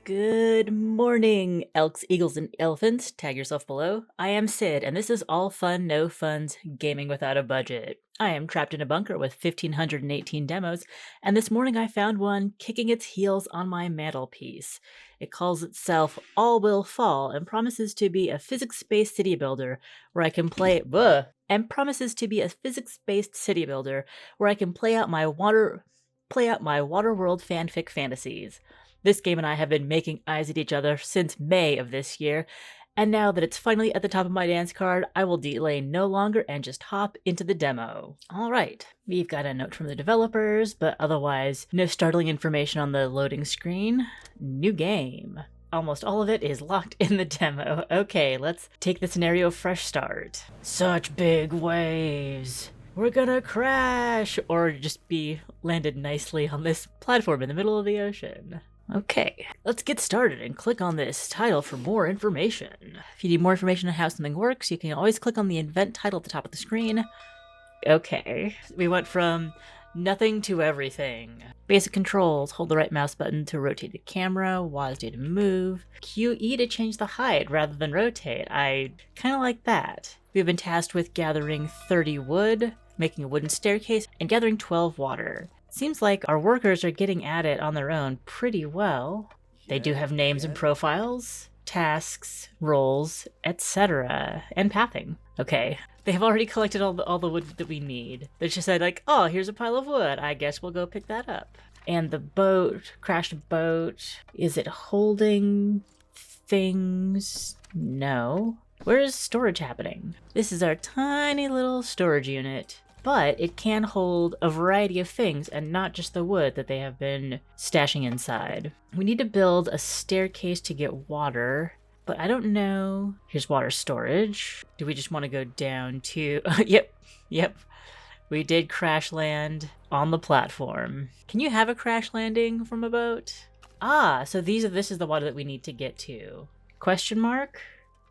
Good morning, elks, eagles, and elephants. Tag yourself below. I am Sid, and this is all fun, no funs, gaming without a budget. I am trapped in a bunker with 1,518 demos, and this morning I found one kicking its heels on my mantelpiece. It calls itself All Will Fall and promises to be a physics-based city builder where I can play my water world fanfic fantasies. This game and I have been making eyes at each other since May of this year, and now that it's finally at the top of my dance card, I will delay no longer and just hop into the demo. Alright, we've got a note from the developers, but otherwise, no startling information on the loading screen. New game. Almost all of it is locked in the demo. Okay, let's take the scenario fresh start. Such big waves. We're gonna crash! Or just be landed nicely on this platform in the middle of the ocean. Okay, let's get started and click on this title for more information. If you need more information on how something works, you can always click on the event title at the top of the screen. Okay, we went from nothing to everything. Basic controls: hold the right mouse button to rotate the camera, WASD to move, QE to change the height rather than rotate. I kind of like that. We've been tasked with gathering 30 wood, making a wooden staircase, and gathering 12 water. Seems like our workers are getting at it on their own pretty well. They do have names and profiles, tasks, roles, etc., and pathing. Okay, they have already collected all the wood that we need. They just said like, oh, here's a pile of wood. I guess we'll go pick that up. And the boat, crashed boat, is it holding things? No. Where is storage happening? This is our tiny little storage unit. But it can hold a variety of things and not just the wood that they have been stashing inside. We need to build a staircase to get water, but I don't know. Here's water storage. Do we just want to go down to... Yep. We did crash land on the platform. Can you have a crash landing from a boat? Ah, so this is the water that we need to get to. Question mark?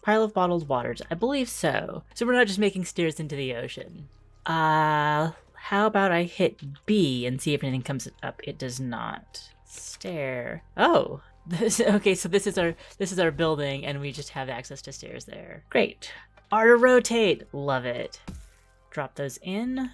Pile of bottled waters. I believe so. So we're not just making stairs into the ocean. How about I hit B and see if anything comes up? It does not. Stair. Oh, okay. So this is our building, and we just have access to stairs there. Great. R to rotate. Love it. Drop those in,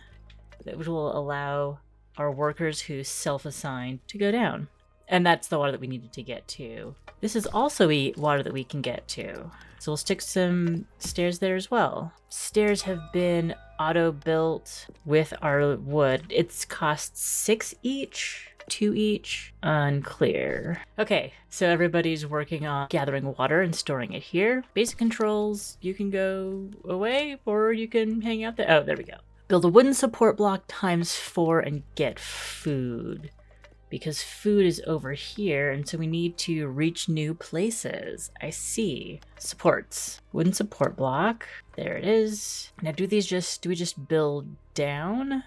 which will allow our workers who self-assigned to go down. And that's the water that we needed to get to. This is also water that we can get to. So we'll stick some stairs there as well. Stairs have been auto-built with our wood. It's cost 6 each, 2 each, unclear. Okay, so everybody's working on gathering water and storing it here. Basic controls, you can go away or you can hang out there. Oh, there we go. Build a wooden support block ×4 and get food. Because food is over here, and so we need to reach new places. I see. Supports. Wooden support block. There it is. Now do we just build down?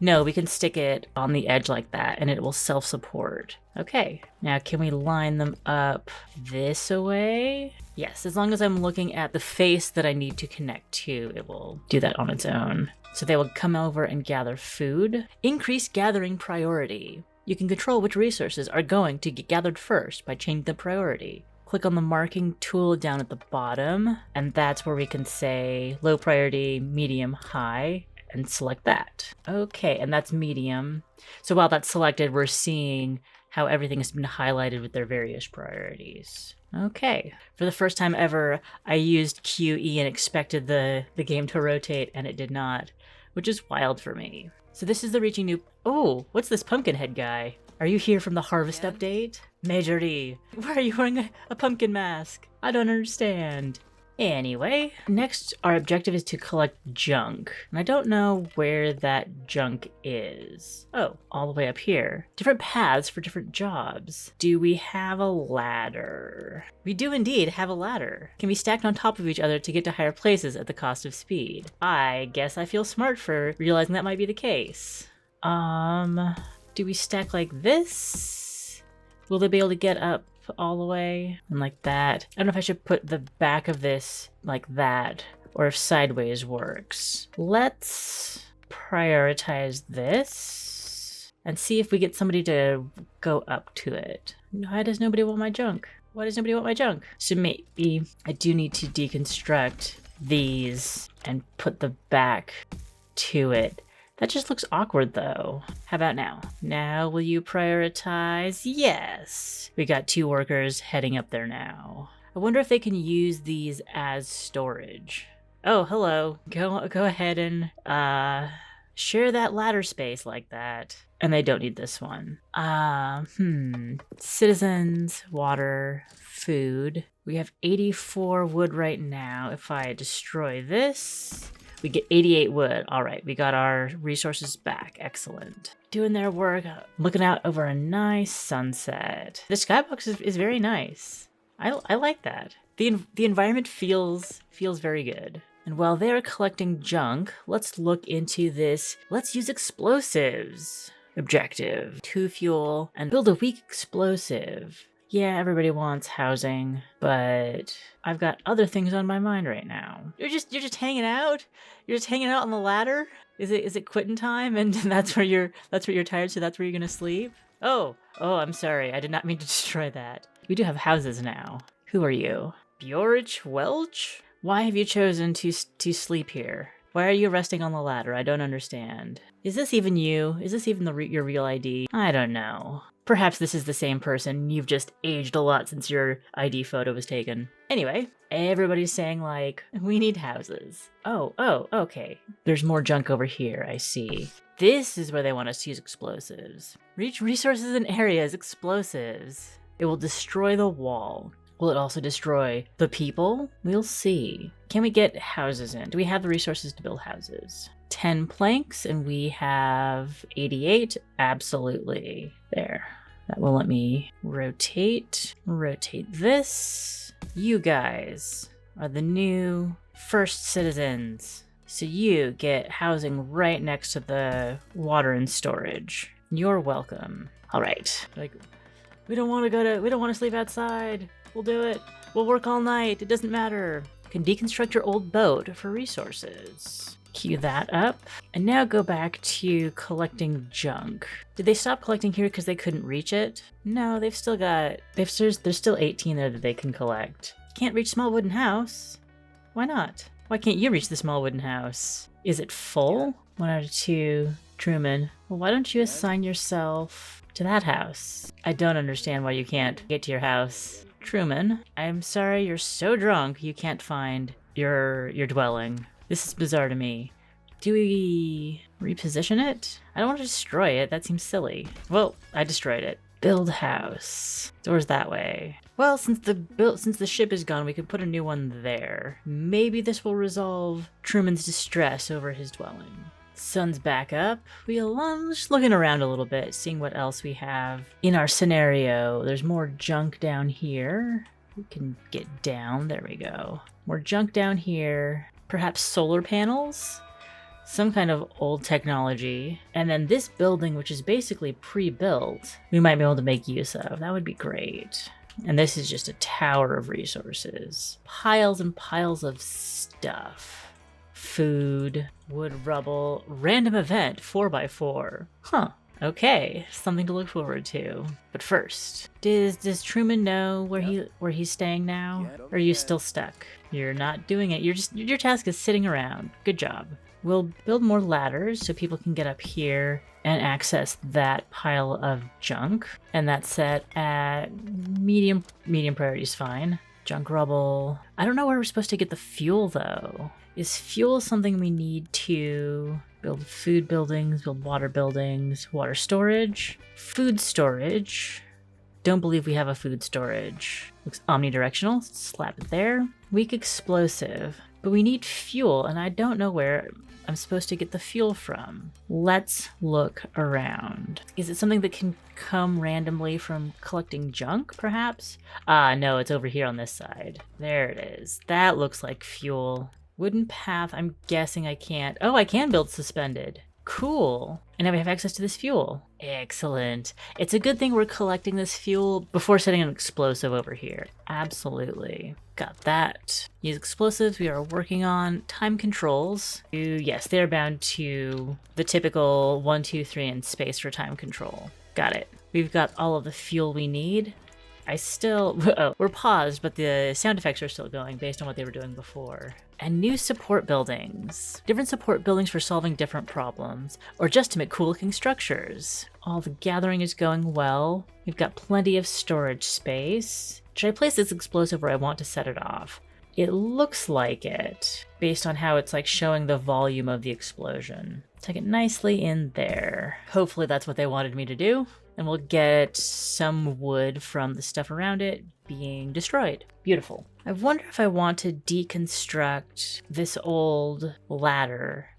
No, we can stick it on the edge like that, and it will self-support. Okay. Now can we line them up this way? Yes, as long as I'm looking at the face that I need to connect to, it will do that on its own. So they will come over and gather food. Increase gathering priority. You can control which resources are going to get gathered first by changing the priority. Click on the marking tool down at the bottom, and that's where we can say low priority, medium, high, and select that. Okay, and that's medium. So while that's selected, we're seeing how everything has been highlighted with their various priorities. Okay, for the first time ever, I used QE and expected the game to rotate, and it did not, which is wild for me. So this is the reaching new... Oh, what's this pumpkin head guy? Are you here from the harvest update? Major D, why are you wearing a pumpkin mask? I don't understand. Anyway, next our objective is to collect junk. And I don't know where that junk is. Oh, all the way up here. Different paths for different jobs. Do we have a ladder? We do indeed have a ladder. Can be stacked on top of each other to get to higher places at the cost of speed. I guess I feel smart for realizing that might be the case. Do we stack like this? Will they be able to get up all the way and like that? I don't know if I should put the back of this like that or if sideways works. Let's prioritize this and see if we get somebody to go up to it. Why does nobody want my junk? Why does nobody want my junk? So maybe I do need to deconstruct these and put the back to it. That just looks awkward though. How about now? Now will you prioritize? Yes. We got 2 workers heading up there now. I wonder if they can use these as storage. Oh, hello. Go ahead and share that ladder space like that. And they don't need this one. Citizens, water, food. We have 84 wood right now. If I destroy this, we get 88 wood. All right, we got our resources back. Excellent. Doing their work, looking out over a nice sunset. The skybox is very nice. I like that. The environment feels very good. And while they're collecting junk, let's look into this. Let's use explosives. Objective: 2 fuel and build a weak explosive. Yeah, everybody wants housing, but I've got other things on my mind right now. You're just hanging out? You're just hanging out on the ladder? Is it quitting time and that's where you're tired, so that's where you're gonna sleep? Oh, I'm sorry. I did not mean to destroy that. We do have houses now. Who are you? Bjorich Welch? Why have you chosen to sleep here? Why are you resting on the ladder? I don't understand. Is this even you? Is this even your real ID? I don't know. Perhaps this is the same person. You've just aged a lot since your ID photo was taken. Anyway, everybody's saying like, we need houses. Oh, okay. There's more junk over here, I see. This is where they want us to use explosives. Reach resources and areas, explosives. It will destroy the wall. Will it also destroy the people? We'll see. Can we get houses in? Do we have the resources to build houses? 10 planks and we have 88? Absolutely. There. That will let me rotate this. You guys are the new first citizens. So you get housing right next to the water and storage. You're welcome. All right. Like, we don't want to sleep outside. We'll do it. We'll work all night. It doesn't matter. You can deconstruct your old boat for resources. Queue that up. And now go back to collecting junk. Did they stop collecting here because they couldn't reach it? No, there's still 18 there that they can collect. Can't reach small wooden house. Why not? Why can't you reach the small wooden house? Is it full? 1 out of 2. Truman. Well, why don't you assign yourself to that house? I don't understand why you can't get to your house. Truman, I'm sorry you're so drunk you can't find your dwelling. This is bizarre to me. Do we reposition it? I don't want to destroy it. That seems silly. Well, I destroyed it. Build house. Doors that way. Well, since the ship is gone, we could put a new one there. Maybe this will resolve Truman's distress over his dwelling. Sun's back up. I'm just looking around a little bit, seeing what else we have in our scenario. There's more junk down here. We can get down. There we go. More junk down here. Perhaps solar panels? Some kind of old technology. And then this building, which is basically pre-built, we might be able to make use of. That would be great. And this is just a tower of resources. Piles and piles of stuff. Food, wood, rubble, random event, 4x4. Huh. Okay, something to look forward to. But first, does Truman know where he's staying now? Or are you still stuck? You're not doing it. Your task is sitting around. Good job. We'll build more ladders so people can get up here and access that pile of junk. And that's set at medium priority is fine. Junk rubble. I don't know where we're supposed to get the fuel though. Is fuel something we need to build food buildings, build water buildings, water storage, food storage? Don't believe we have a food storage. Looks omnidirectional. Slap it there. Weak explosive. But we need fuel, and I don't know where I'm supposed to get the fuel from. Let's look around. Is it something that can come randomly from collecting junk, perhaps? No, it's over here on this side. There it is. That looks like fuel. Wooden path, I'm guessing I can't. Oh, I can build suspended. Cool. And now we have access to this fuel. Excellent. It's a good thing we're collecting this fuel before setting an explosive over here. Absolutely. Got that. Use explosives. We are working on time controls. Yes, they're bound to the typical 1, 2, 3 in space for time control. Got it. We've got all of the fuel we need. I still, oh, we're paused, but the sound effects are still going based on what they were doing before. And new support buildings. Different support buildings for solving different problems, or just to make cool looking structures. All the gathering is going well. We've got plenty of storage space. Should I place this explosive where I want to set it off? It looks like it, based on how it's like showing the volume of the explosion. Tuck it nicely in there. Hopefully that's what they wanted me to do. And we'll get some wood from the stuff around it being destroyed. Beautiful. I wonder if I want to deconstruct this old ladder.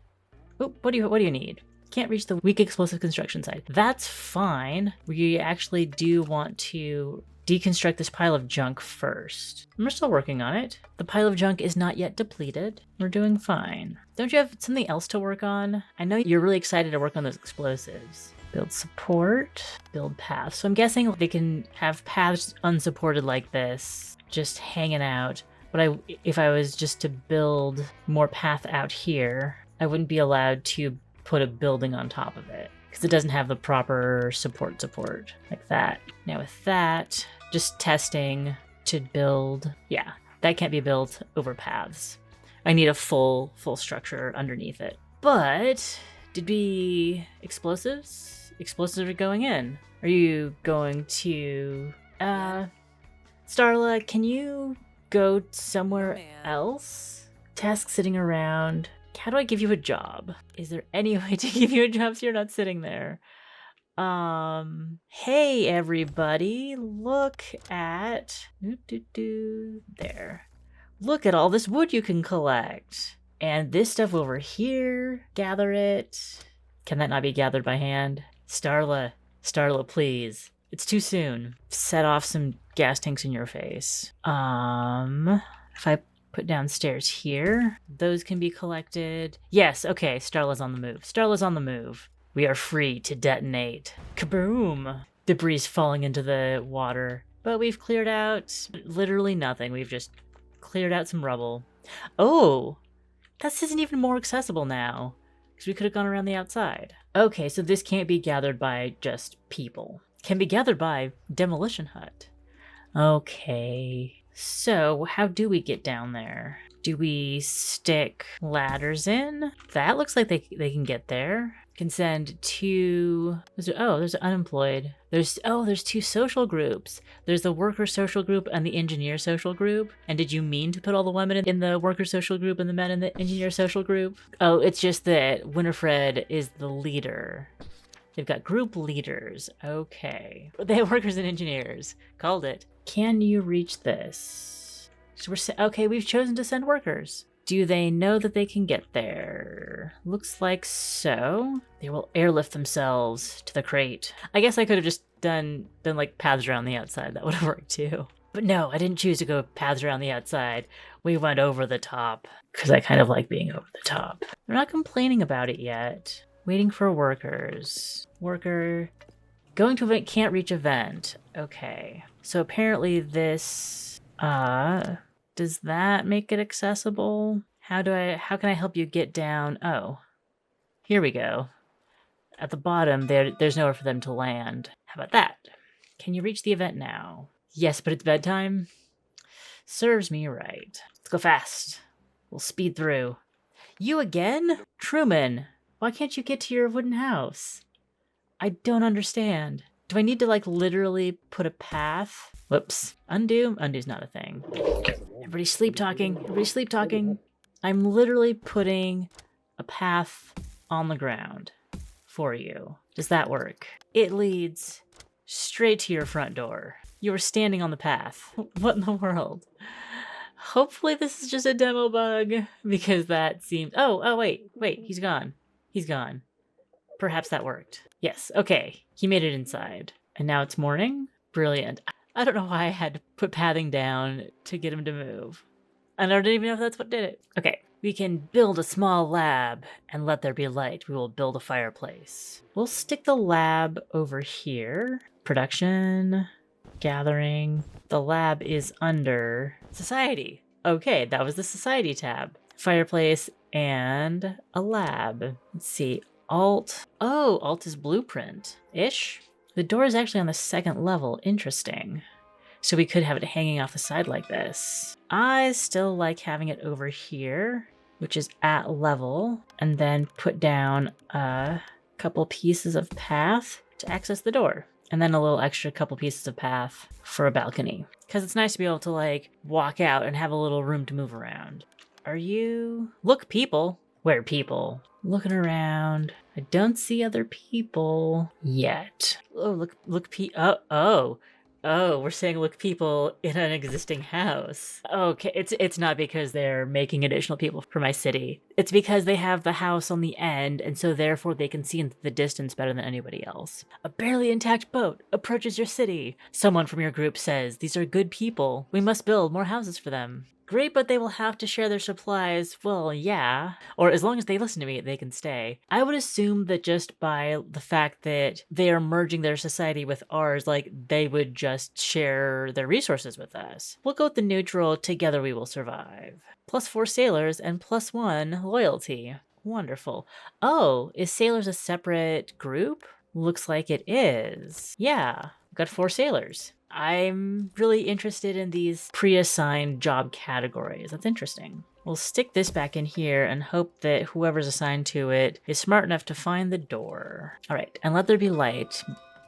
Oh, what do you need? Can't reach the weak explosive construction site. That's fine. We actually do want to deconstruct this pile of junk first. We're still working on it. The pile of junk is not yet depleted. We're doing fine. Don't you have something else to work on? I know you're really excited to work on those explosives. Build support, build paths. So I'm guessing they can have paths unsupported like this, just hanging out. But if I was just to build more path out here, I wouldn't be allowed to put a building on top of it because it doesn't have the proper support like that. Now with that, just testing to build. Yeah, that can't be built over paths. I need a full structure underneath it. But did we explosives? Explosives are going in. Are you going to Starla, can you go somewhere else? Task sitting around. How do I give you a job? Is there any way to give you a job so you're not sitting there? Hey everybody, look at there. Look at all this wood you can collect. And this stuff over here, gather it. Can that not be gathered by hand? Starla, please. It's too soon. Set off some gas tanks in your face. If I put downstairs here, those can be collected. Yes, okay, Starla's on the move. Starla's on the move. We are free to detonate. Kaboom! Debris falling into the water. But we've cleared out literally nothing. We've just cleared out some rubble. Oh! This isn't even more accessible now, because we could have gone around the outside. Okay, so this can't be gathered by just people. Can be gathered by demolition hut. Okay, so how do we get down there? Do we stick ladders in? That looks like they can get there. Can send two. There's unemployed. There's two social groups. There's the worker social group and the engineer social group. And did you mean to put all the women in the worker social group and the men in the engineer social group? Oh, it's just that Winifred is the leader. They've got group leaders. Okay. They have workers and engineers. Called it. Can you reach this? So okay, we've chosen to send workers. Do they know that they can get there? Looks like so. They will airlift themselves to the crate. I guess I could have just done like paths around the outside. That would have worked too. But no, I didn't choose to go paths around the outside. We went over the top because I kind of like being over the top. They're not complaining about it yet. Waiting for workers. Worker going to event, can't reach event. Okay. So apparently this, does that make it accessible? How can I help you get down? Oh, here we go. At the bottom, there's nowhere for them to land. How about that? Can you reach the event now? Yes, but it's bedtime. Serves me right. Let's go fast. We'll speed through. You again? Truman, why can't you get to your wooden house? I don't understand. Do I need to like literally put a path? Whoops. Undo? Undo's not a thing. Everybody's sleep talking. Everybody's sleep talking. I'm literally putting a path on the ground for you. Does that work? It leads straight to your front door. You are standing on the path. What in the world? Hopefully this is just a demo bug, because that seems... Oh, wait, he's gone. He's gone. Perhaps that worked. Yes, okay. He made it inside. And now it's morning? Brilliant. I don't know why I had to put pathing down to get him to move. I don't even know if that's what did it. Okay. We can build a small lab and let there be light. We will build a fireplace. We'll stick the lab over here. Production, gathering. The lab is under society. Okay, that was the society tab. Fireplace and a lab. Let's see. Alt. Oh, Alt is blueprint-ish. The door is actually on the second level. Interesting. So we could have it hanging off the side like this. I still like having it over here, which is at level, and then put down a couple pieces of path to access the door. And then a little extra couple pieces of path for a balcony. Because it's nice to be able to like walk out and have a little room to move around. Are you... Look, people. Where people? Looking around. I don't see other people yet. Oh, Oh, we're saying look people in an existing house. Okay, it's not because they're making additional people for my city. It's because they have the house on the end, and so therefore they can see into the distance better than anybody else. A barely intact boat approaches your city. Someone from your group says, these are good people. We must build more houses for them. Great, but they will have to share their supplies. Well, yeah. Or as long as they listen to me, they can stay. I would assume that just by the fact that they are merging their society with ours, like they would just share their resources with us. We'll go with the neutral, together we will survive. +4 sailors and +1 loyalty. Wonderful. Oh, is sailors a separate group? Looks like it is. Yeah, got 4 sailors. I'm really interested in these pre-assigned job categories. That's interesting. We'll stick this back in here and hope that whoever's assigned to it is smart enough to find the door. All right, and let there be light.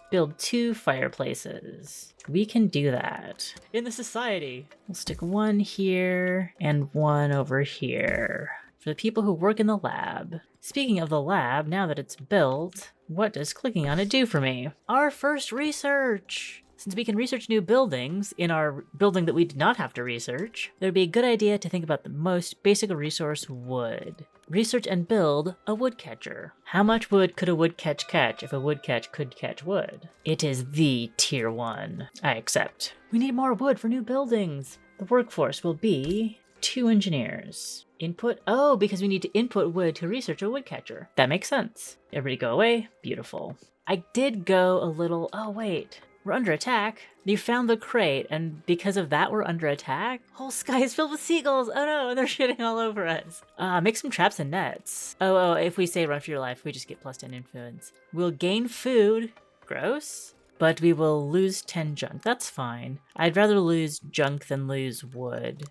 Build 2 fireplaces. We can do that. In the society. We'll stick 1 here and 1 over here for the people who work in the lab. Speaking of the lab, now that it's built, what does clicking on it do for me? Our first research! Since we can research new buildings in our building that we did not have to research, it would be a good idea to think about the most basic resource, wood. Research and build a woodcatcher. How much wood could a woodcatch catch if a woodcatch could catch wood? It is the tier 1. I accept. We need more wood for new buildings. The workforce will be 2 engineers. Input, oh, because we need to input wood to research a woodcatcher. That makes sense. Everybody go away. Beautiful. I did go a little, oh wait. We're under attack. You found the crate, and because of that, we're under attack? Whole sky is filled with seagulls. Oh no, they're shitting all over us. Make some traps and nets. Oh, if we say run for your life, we just get +10 influence. We'll gain food. Gross. But we will lose 10 junk. That's fine. I'd rather lose junk than lose wood.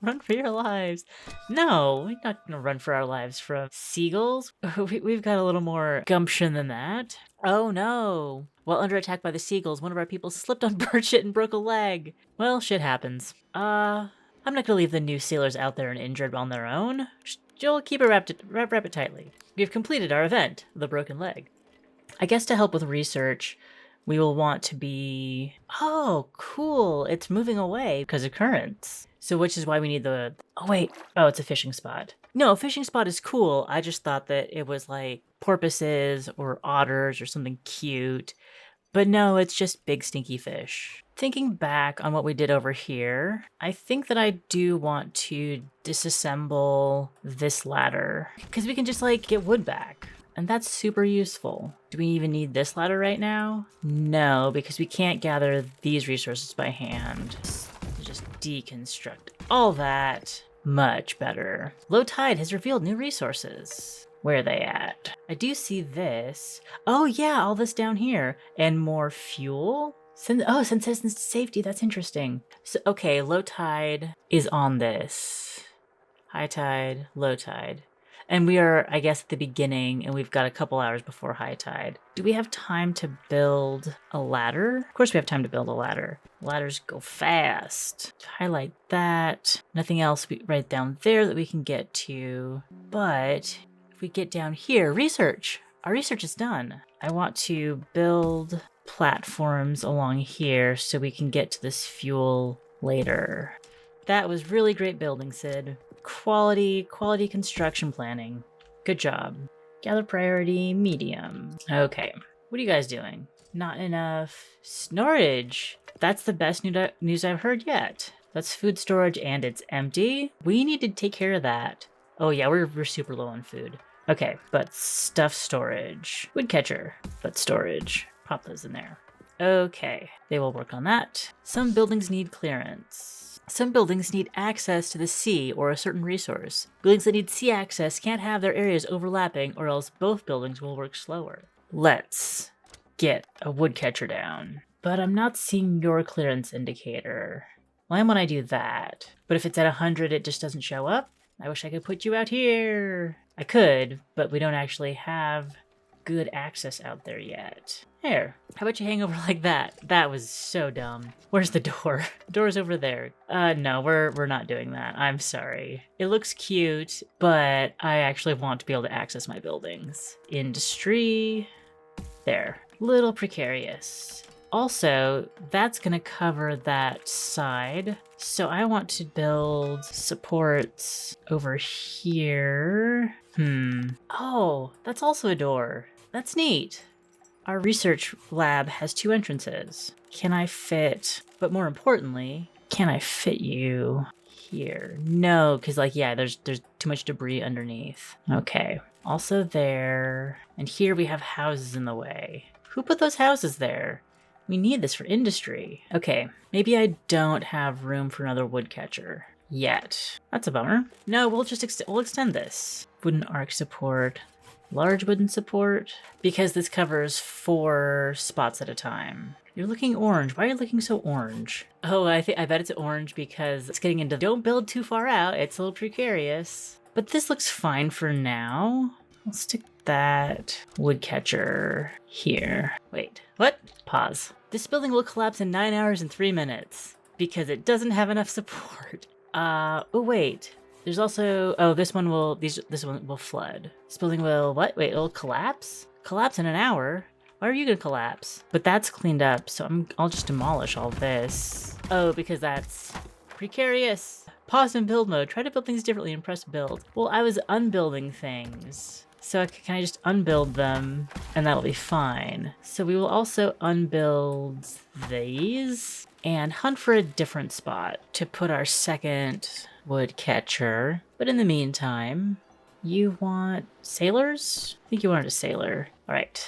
Run for your lives. No, we're not gonna run for our lives from seagulls. We've got a little more gumption than that. Oh no. While under attack by the seagulls, one of our people slipped on bird shit and broke a leg. Well, shit happens. I'm not gonna leave the new sailors out there and injured on their own. You'll keep it wrap it tightly. We've completed our event, the broken leg. I guess to help with research, we will want to be... Oh, cool. It's moving away because of currents. So which is why we need the... Oh, wait. Oh, it's a fishing spot. No, a fishing spot is cool. I just thought that it was like porpoises or otters or something cute. But no, it's just big stinky fish. Thinking back on what we did over here, I think that I do want to disassemble this ladder because we can just like get wood back. And that's super useful. Do we even need this ladder right now? No, because we can't gather these resources by hand. Just deconstruct all that. Much better. Low tide has revealed new resources. Where are they at? I do see this. Oh yeah, all this down here. And more fuel? Send citizens to safety. That's interesting. So, okay, low tide is on this. High tide, low tide. And we are, I guess, at the beginning, and we've got a couple hours before high tide. Do we have time to build a ladder? Of course we have time to build a ladder. Ladders go fast. Highlight that. Nothing else right down there that we can get to. But if we get down here, research. Our research is done. I want to build platforms along here so we can get to this fuel later. That was really great building, Sid. Quality construction planning. Good job. Gather priority, medium. Okay, what are you guys doing? Not enough storage. That's the best news I've heard yet. That's food storage and it's empty. We need to take care of that. Oh yeah, we're super low on food. Okay, but stuff storage. Woodcatcher, but storage. Pop those in there. Okay, they will work on that. Some buildings need clearance. Some buildings need access to the sea or a certain resource. Buildings that need sea access can't have their areas overlapping or else both buildings will work slower. Let's get a woodcatcher down. But I'm not seeing your clearance indicator. Why would I do that? But if it's at 100, it just doesn't show up? I wish I could put you out here. I could, but we don't actually have good access out there yet. There. How about you hang over like that? That was so dumb. Where's the door? The door's over there. No, we're not doing that. I'm sorry. It looks cute, but I actually want to be able to access my buildings. Industry. There. Little precarious. Also, that's gonna cover that side. So I want to build supports over here. Oh, that's also a door. That's neat. Our research lab has 2 entrances. Can I fit, but more importantly, can I fit you here? No, because like, yeah, there's too much debris underneath. Okay, also there. And here we have houses in the way. Who put those houses there? We need this for industry. Okay, maybe I don't have room for another woodcatcher yet. That's a bummer. No, we'll just we'll extend this. Wooden arc support, large wooden support, because this covers 4 spots at a time. You're looking orange. Why are you looking so orange? Oh, I bet it's orange because it's getting into don't build too far out. It's a little precarious. But this looks fine for now. I'll stick that woodcatcher here. Wait, what? Pause. This building will collapse in 9 hours and 3 minutes because it doesn't have enough support. Oh wait. There's also, oh, this one will flood. This building will, what? Wait, it'll collapse? Collapse in an hour? Why are you gonna collapse? But that's cleaned up, so I'll just demolish all this. Oh, because that's precarious. Pause in build mode. Try to build things differently and press build. Well, I was unbuilding things. So can I just unbuild them and that'll be fine. So we will also unbuild these and hunt for a different spot to put our second woodcatcher. But in the meantime, you want sailors? I think you wanted a sailor. All right,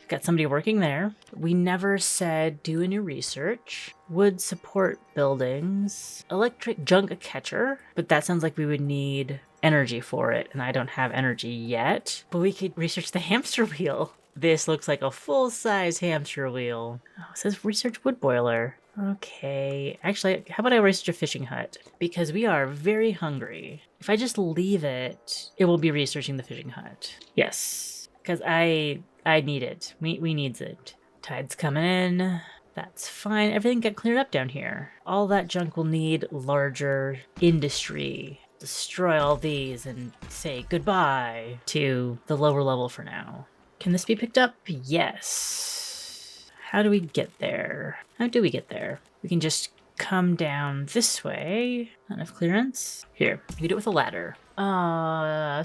got somebody working there. We never said do any research. Wood support buildings, electric junk catcher, but that sounds like we would need energy for it, and I don't have energy yet. But we could research the hamster wheel. This looks like a full-size hamster wheel. Oh, it says research wood boiler. Okay, actually, how about I research a fishing hut? Because we are very hungry. If I just leave it, it will be researching the fishing hut. Yes, because I need it. We needs it. Tide's coming in. That's fine. Everything got cleared up down here. All that junk will need larger industry. Destroy all these and say goodbye to the lower level for now. Can this be picked up? Yes. How do we get there? How do we get there? We can just come down this way. Not enough clearance. Here, we can do it with a ladder.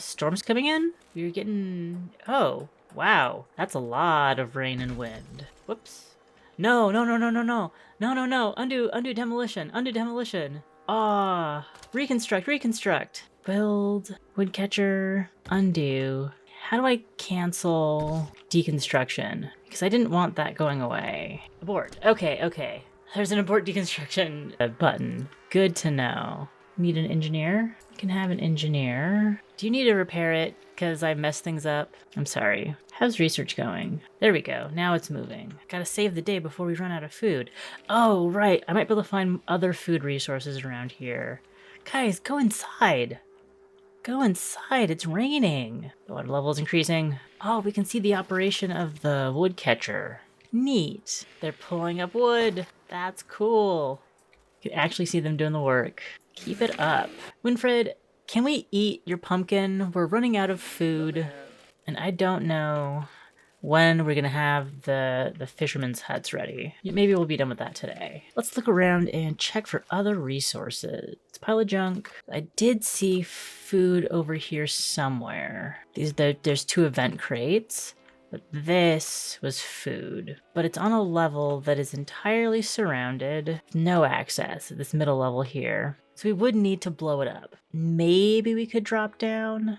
Storm's coming in? We're getting... Oh, wow. That's a lot of rain and wind. Whoops. No. Undo demolition. Undo demolition. Reconstruct. Build, woodcatcher, undo. How do I cancel deconstruction? Because I didn't want that going away. Abort. Okay. There's an abort deconstruction button. Good to know. Need an engineer? You can have an engineer. Do you need to repair it? Because I messed things up. I'm sorry. How's research going? There we go. Now it's moving. Gotta save the day before we run out of food. Oh, right. I might be able to find other food resources around here. Guys, go inside. Go inside. It's raining. The water level is increasing. Oh, we can see the operation of the woodcatcher. Neat. They're pulling up wood. That's cool. You can actually see them doing the work. Keep it up. Winfred, can we eat your pumpkin? We're running out of food, and I don't know when we're gonna have the fishermen's huts ready. Maybe we'll be done with that today. Let's look around and check for other resources. It's a pile of junk. I did see food over here somewhere. There's 2 event crates, but this was food. But it's on a level that is entirely surrounded, no access at this middle level here. So we would need to blow it up. Maybe we could drop down?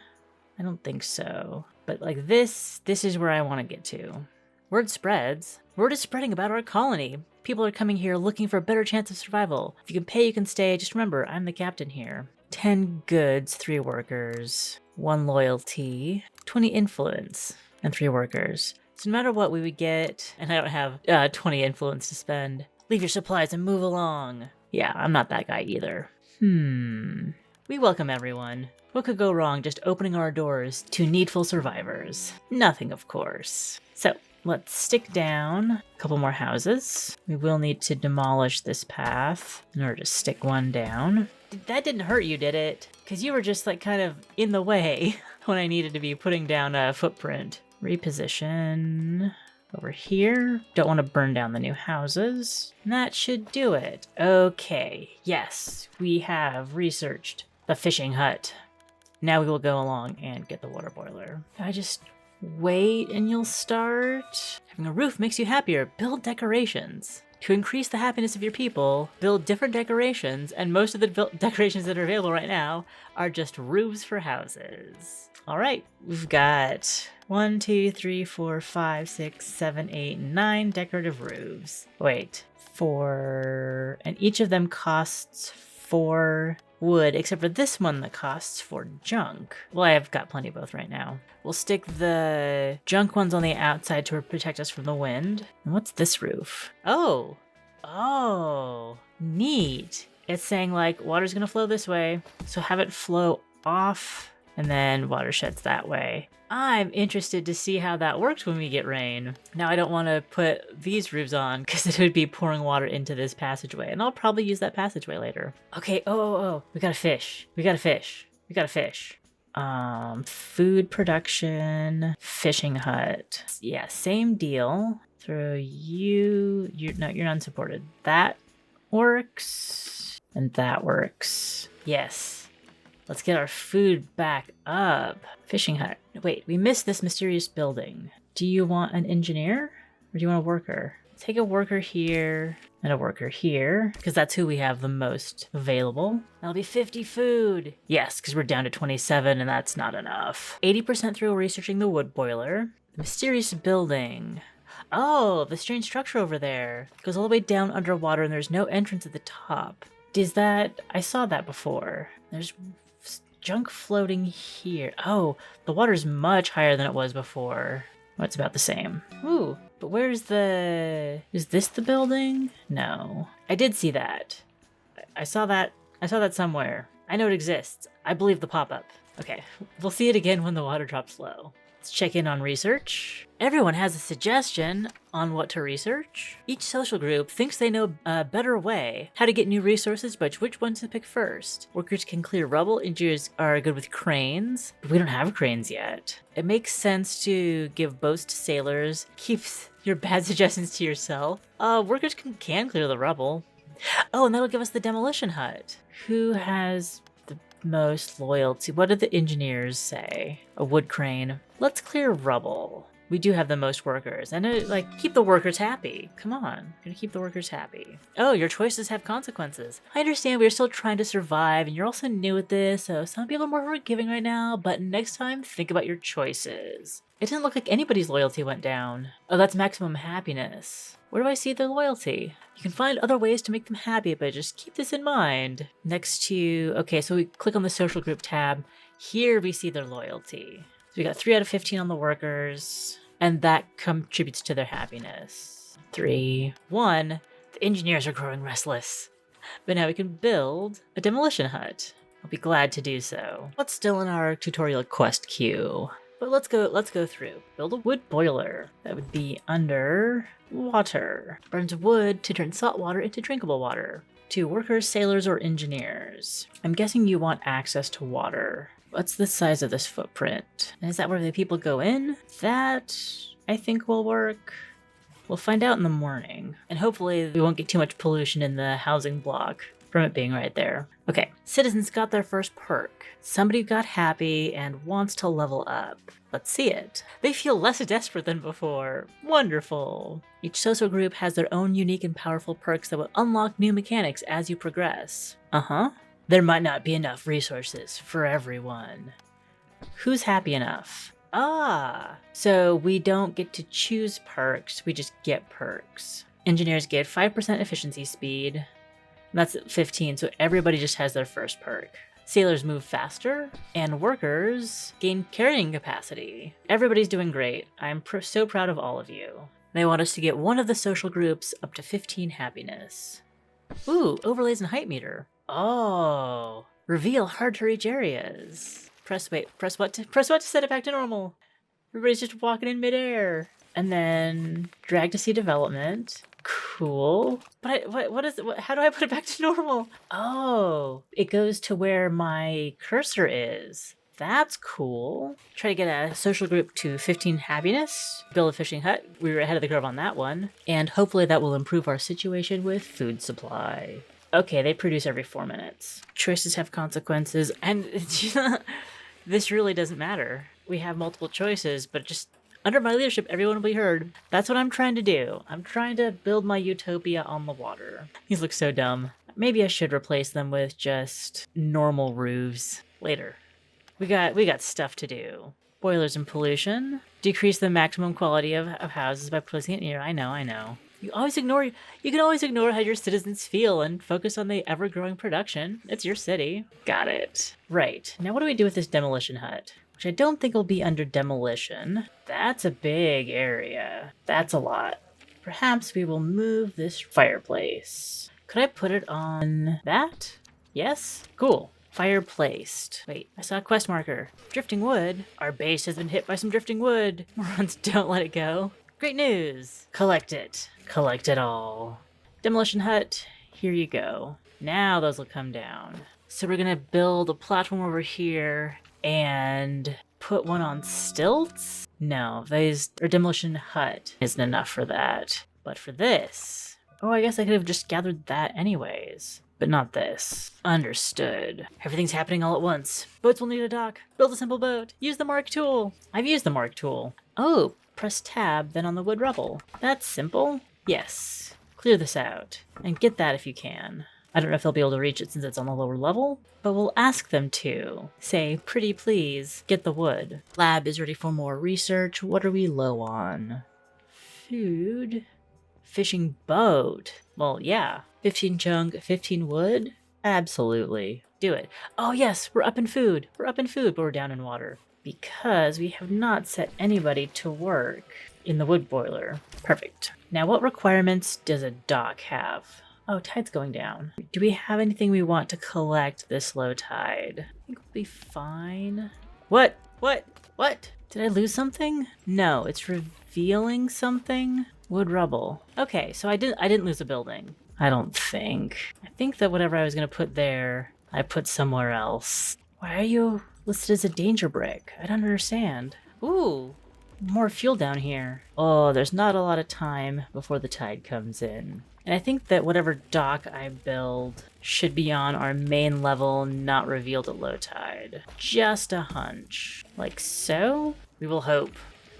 I don't think so. But like this is where I want to get to. Word spreads. Word is spreading about our colony. People are coming here looking for a better chance of survival. If you can pay, you can stay. Just remember, I'm the captain here. 10 goods, 3 workers, 1 loyalty, 20 influence, and 3 workers. So no matter what we would get, and I don't have 20 influence to spend. Leave your supplies and move along. Yeah, I'm not that guy either. We welcome everyone. What could go wrong just opening our doors to needful survivors? Nothing, of course. So, let's stick down a couple more houses. We will need to demolish this path in order to stick one down. That didn't hurt you, did it? Because you were just like kind of in the way when I needed to be putting down a footprint. Reposition over here. Don't want to burn down the new houses. And that should do it. Okay, yes, we have researched the fishing hut. Now we will go along and get the water boiler. I just wait and you'll start. Having a roof makes you happier. Build decorations. To increase the happiness of your people, build different decorations, and most of the decorations that are available right now are just roofs for houses. All right, we've got 1, 2, 3, 4, 5, 6, 7, 8, 9 decorative roofs. Wait, 4, and each of them costs 4 wood, except for this one that costs 4 junk. Well, I've got plenty of both right now. We'll stick the junk ones on the outside to protect us from the wind. And what's this roof? Oh, neat. It's saying like water's gonna flow this way, so have it flow off and then water sheds that way. I'm interested to see how that works when we get rain. Now I don't want to put these roofs on because it would be pouring water into this passageway, and I'll probably use that passageway later. Okay, we got a fish. We got a fish. Food production, fishing hut. Yeah, same deal. Throw you're unsupported. That works, and that works. Yes. Let's get our food back up. Fishing hut. Wait, we missed this mysterious building. Do you want an engineer or do you want a worker? Take a worker here and a worker here because that's who we have the most available. That'll be 50 food. Yes, because we're down to 27 and that's not enough. 80% through researching the wood boiler. The mysterious building. Oh, the strange structure over there. It goes all the way down underwater and there's no entrance at the top. I saw that before. There's junk floating here. Oh, the water's much higher than it was before. Well, it's about the same. Ooh, but is this the building? No. I did see that. I saw that somewhere. I know it exists. I believe the pop-up. Okay, we'll see it again when the water drops low. Let's check in on research. Everyone has a suggestion on what to research. Each social group thinks they know a better way how to get new resources, but which ones to pick first. Workers can clear rubble, engineers are good with cranes, but we don't have cranes yet. It makes sense to give boats to sailors, keeps your bad suggestions to yourself. Workers can clear the rubble. Oh, and that'll give us the demolition hut. Who has the most loyalty? What did the engineers say? A wood crane. Let's clear rubble. We do have the most workers, and keep the workers happy. Come on, gonna keep the workers happy. Oh, your choices have consequences. I understand we're still trying to survive, and you're also new at this, so some people are more forgiving right now, but next time, think about your choices. It didn't look like anybody's loyalty went down. Oh, that's maximum happiness. Where do I see their loyalty? You can find other ways to make them happy, but just keep this in mind. Next to, okay, so we click on the social group tab. Here we see their loyalty. So we got 3 out of 15 on the workers, and that contributes to their happiness. 3, 1, the engineers are growing restless. But now we can build a demolition hut. I'll be glad to do so. What's still in our tutorial quest queue? But let's go through. Build a wood boiler. That would be under water. Burns wood to turn salt water into drinkable water. 2 workers, sailors, or engineers. I'm guessing you want access to water. What's the size of this footprint? And is that where the people go in? That, I think, will work. We'll find out in the morning. And hopefully we won't get too much pollution in the housing block from it being right there. Okay, citizens got their first perk. Somebody got happy and wants to level up. Let's see it. They feel less desperate than before. Wonderful. Each social group has their own unique and powerful perks that will unlock new mechanics as you progress. There might not be enough resources for everyone. Who's happy enough? So we don't get to choose perks, we just get perks. Engineers get 5% efficiency speed. That's 15, so everybody just has their first perk. Sailors move faster, and workers gain carrying capacity. Everybody's doing great. I'm so proud of all of you. They want us to get one of the social groups up to 15 happiness. Ooh, overlays and height meter. Oh, reveal hard to reach areas. Press what to set it back to normal. Everybody's just walking in midair. And then drag to see development. Cool. But how do I put it back to normal? Oh, it goes to where my cursor is. That's cool. Try to get a social group to 15 happiness. Build a fishing hut. We were ahead of the curve on that one. And hopefully that will improve our situation with food supply. Okay, they produce every 4 minutes. Choices have consequences. And this really doesn't matter. We have multiple choices, but just under my leadership, everyone will be heard. That's what I'm trying to do. I'm trying to build my utopia on the water. These look so dumb. Maybe I should replace them with just normal roofs later. We got stuff to do. Boilers and pollution. Decrease the maximum quality of houses by placing it near. I know. You can always ignore how your citizens feel and focus on the ever-growing production. It's your city. Got it. Right. Now what do we do with this demolition hut? Which I don't think will be under demolition. That's a big area. That's a lot. Perhaps we will move this fireplace. Could I put it on that? Yes? Cool. Fire placed. Wait, I saw a quest marker. Drifting wood. Our base has been hit by some drifting wood. Morons, don't let it go. Great news. Collect it. Collect it all. Demolition hut, here you go. Now those will come down. So we're gonna build a platform over here and put one on stilts? No, our demolition hut isn't enough for that. But for this, oh, I guess I could have just gathered that anyways. But not this. Understood. Everything's happening all at once. Boats will need a dock. Build a simple boat. Use the mark tool. I've used the mark tool. Oh, press tab, then on the wood rubble. That's simple. Yes. Clear this out. And get that if you can. I don't know if they'll be able to reach it since it's on the lower level, but we'll ask them to. Say, pretty please, get the wood. Lab is ready for more research. What are we low on? Food. Fishing boat. Well, yeah. 15 chunk, 15 wood? Absolutely. Do it. Oh yes, we're up in food. But we're down in water. Because we have not set anybody to work in the wood boiler. Perfect. Now what requirements does a dock have? Oh, tide's going down. Do we have anything we want to collect this low tide? I think we'll be fine. What? Did I lose something? No, it's revealing something. Wood rubble. Okay, so I didn't lose a building. I don't think. I think that whatever I was gonna put there, I put somewhere else. Why are you listed as a danger brick? I don't understand. Ooh, more fuel down here. Oh, there's not a lot of time before the tide comes in. And I think that whatever dock I build should be on our main level, not revealed at low tide. Just a hunch. Like so? We will hope.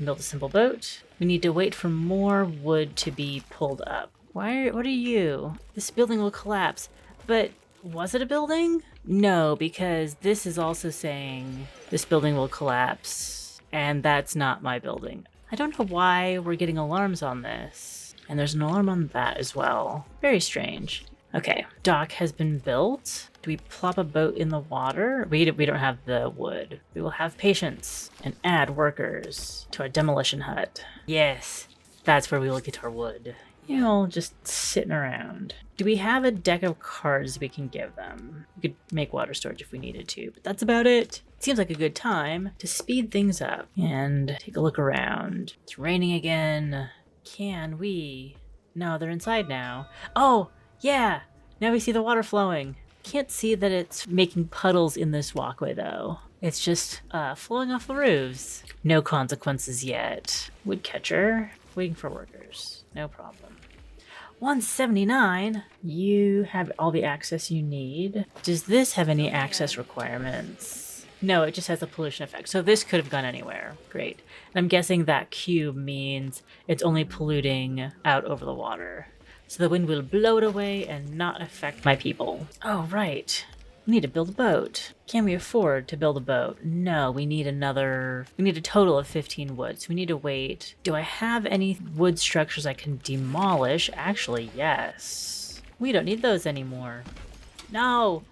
Build a simple boat. We need to wait for more wood to be pulled up. What are you? This building will collapse. But was it a building? No, because this is also saying this building will collapse. And that's not my building. I don't know why we're getting alarms on this. And there's an alarm on that as well. Very strange. Okay, dock has been built. Do we plop a boat in the water? We don't have the wood. We will have patience and add workers to our demolition hut. Yes, that's where we will get our wood. You know, just sitting around. Do we have a deck of cards we can give them? We could make water storage if we needed to, but that's about it. It seems like a good time to speed things up and take a look around. It's raining again. Can we? No, they're inside now. Oh, yeah! Now we see the water flowing. Can't see that it's making puddles in this walkway, though. It's just flowing off the roofs. No consequences yet. Woodcatcher, waiting for workers. No problem. 179. You have all the access you need. Does this have any access requirements? No, it just has a pollution effect. So this could have gone anywhere. Great. And I'm guessing that cube means it's only polluting out over the water. So the wind will blow it away and not affect my people. Oh, right. We need to build a boat. Can we afford to build a boat? No, we need a total of 15 wood, so we need to wait. Do I have any wood structures I can demolish? Actually, yes. We don't need those anymore. No.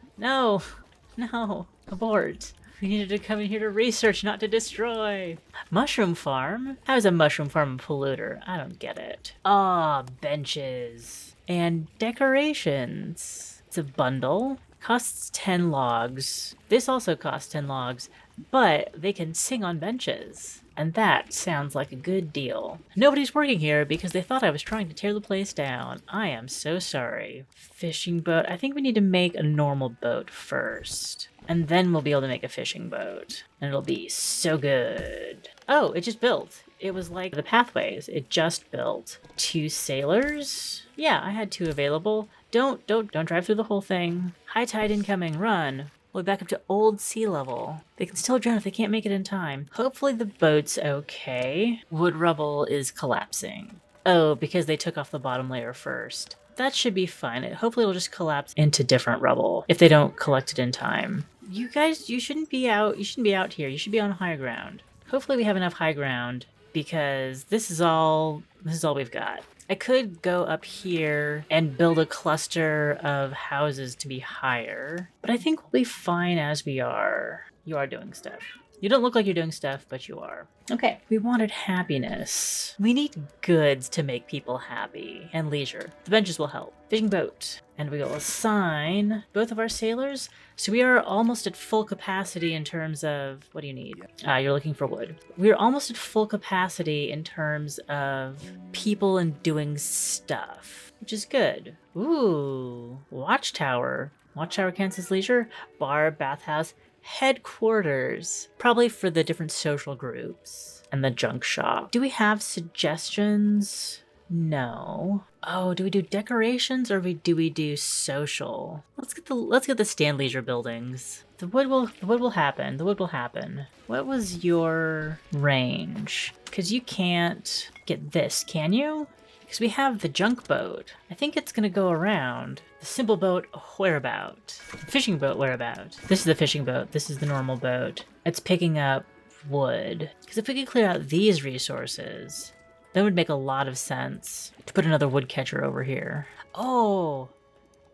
No, abort. We needed to come in here to research, not to destroy. Mushroom farm? How is a mushroom farm a polluter? I don't get it. Ah, benches. And decorations. It's a bundle. Costs 10 logs. This also costs 10 logs, but they can sing on benches. And that sounds like a good deal. Nobody's working here because they thought I was trying to tear the place down. I am so sorry. Fishing boat. I think we need to make a normal boat first. And then we'll be able to make a fishing boat. And it'll be so good. Oh, it just built. It was like the pathways. It just built. 2 sailors? Yeah, I had 2 available. Don't drive through the whole thing. High tide incoming, run. We'll be back up to old sea level. They can still drown if they can't make it in time. Hopefully the boat's okay. Wood rubble is collapsing. Oh, because they took off the bottom layer first. That should be fine. Hopefully it'll just collapse into different rubble if they don't collect it in time. You guys, you shouldn't be out here. You should be on high ground. Hopefully we have enough high ground because this is all we've got. I could go up here and build a cluster of houses to be higher, but I think we'll be fine as we are. You are doing stuff. You don't look like you're doing stuff, but you are. Okay, we wanted happiness. We need goods to make people happy and leisure. The benches will help. Fishing boat. And we will assign both of our sailors. So we are almost at full capacity in terms of, what do you need? You're looking for wood. We're almost at full capacity in terms of people and doing stuff, which is good. Ooh, watchtower. Watchtower counts as leisure. Bar, bathhouse, headquarters. Probably for the different social groups. And the junk shop. Do we have suggestions? No. Oh, do we do decorations or do we do social? Let's get the stand leisure buildings. The wood will happen. The wood will happen. What was your range? Because you can't get this, can you? Because we have the junk boat. I think it's gonna go around. The simple boat, whereabout? The fishing boat, whereabout? This is the fishing boat. This is the normal boat. It's picking up wood. Because if we could clear out these resources, that would make a lot of sense to put another wood catcher over here. Oh,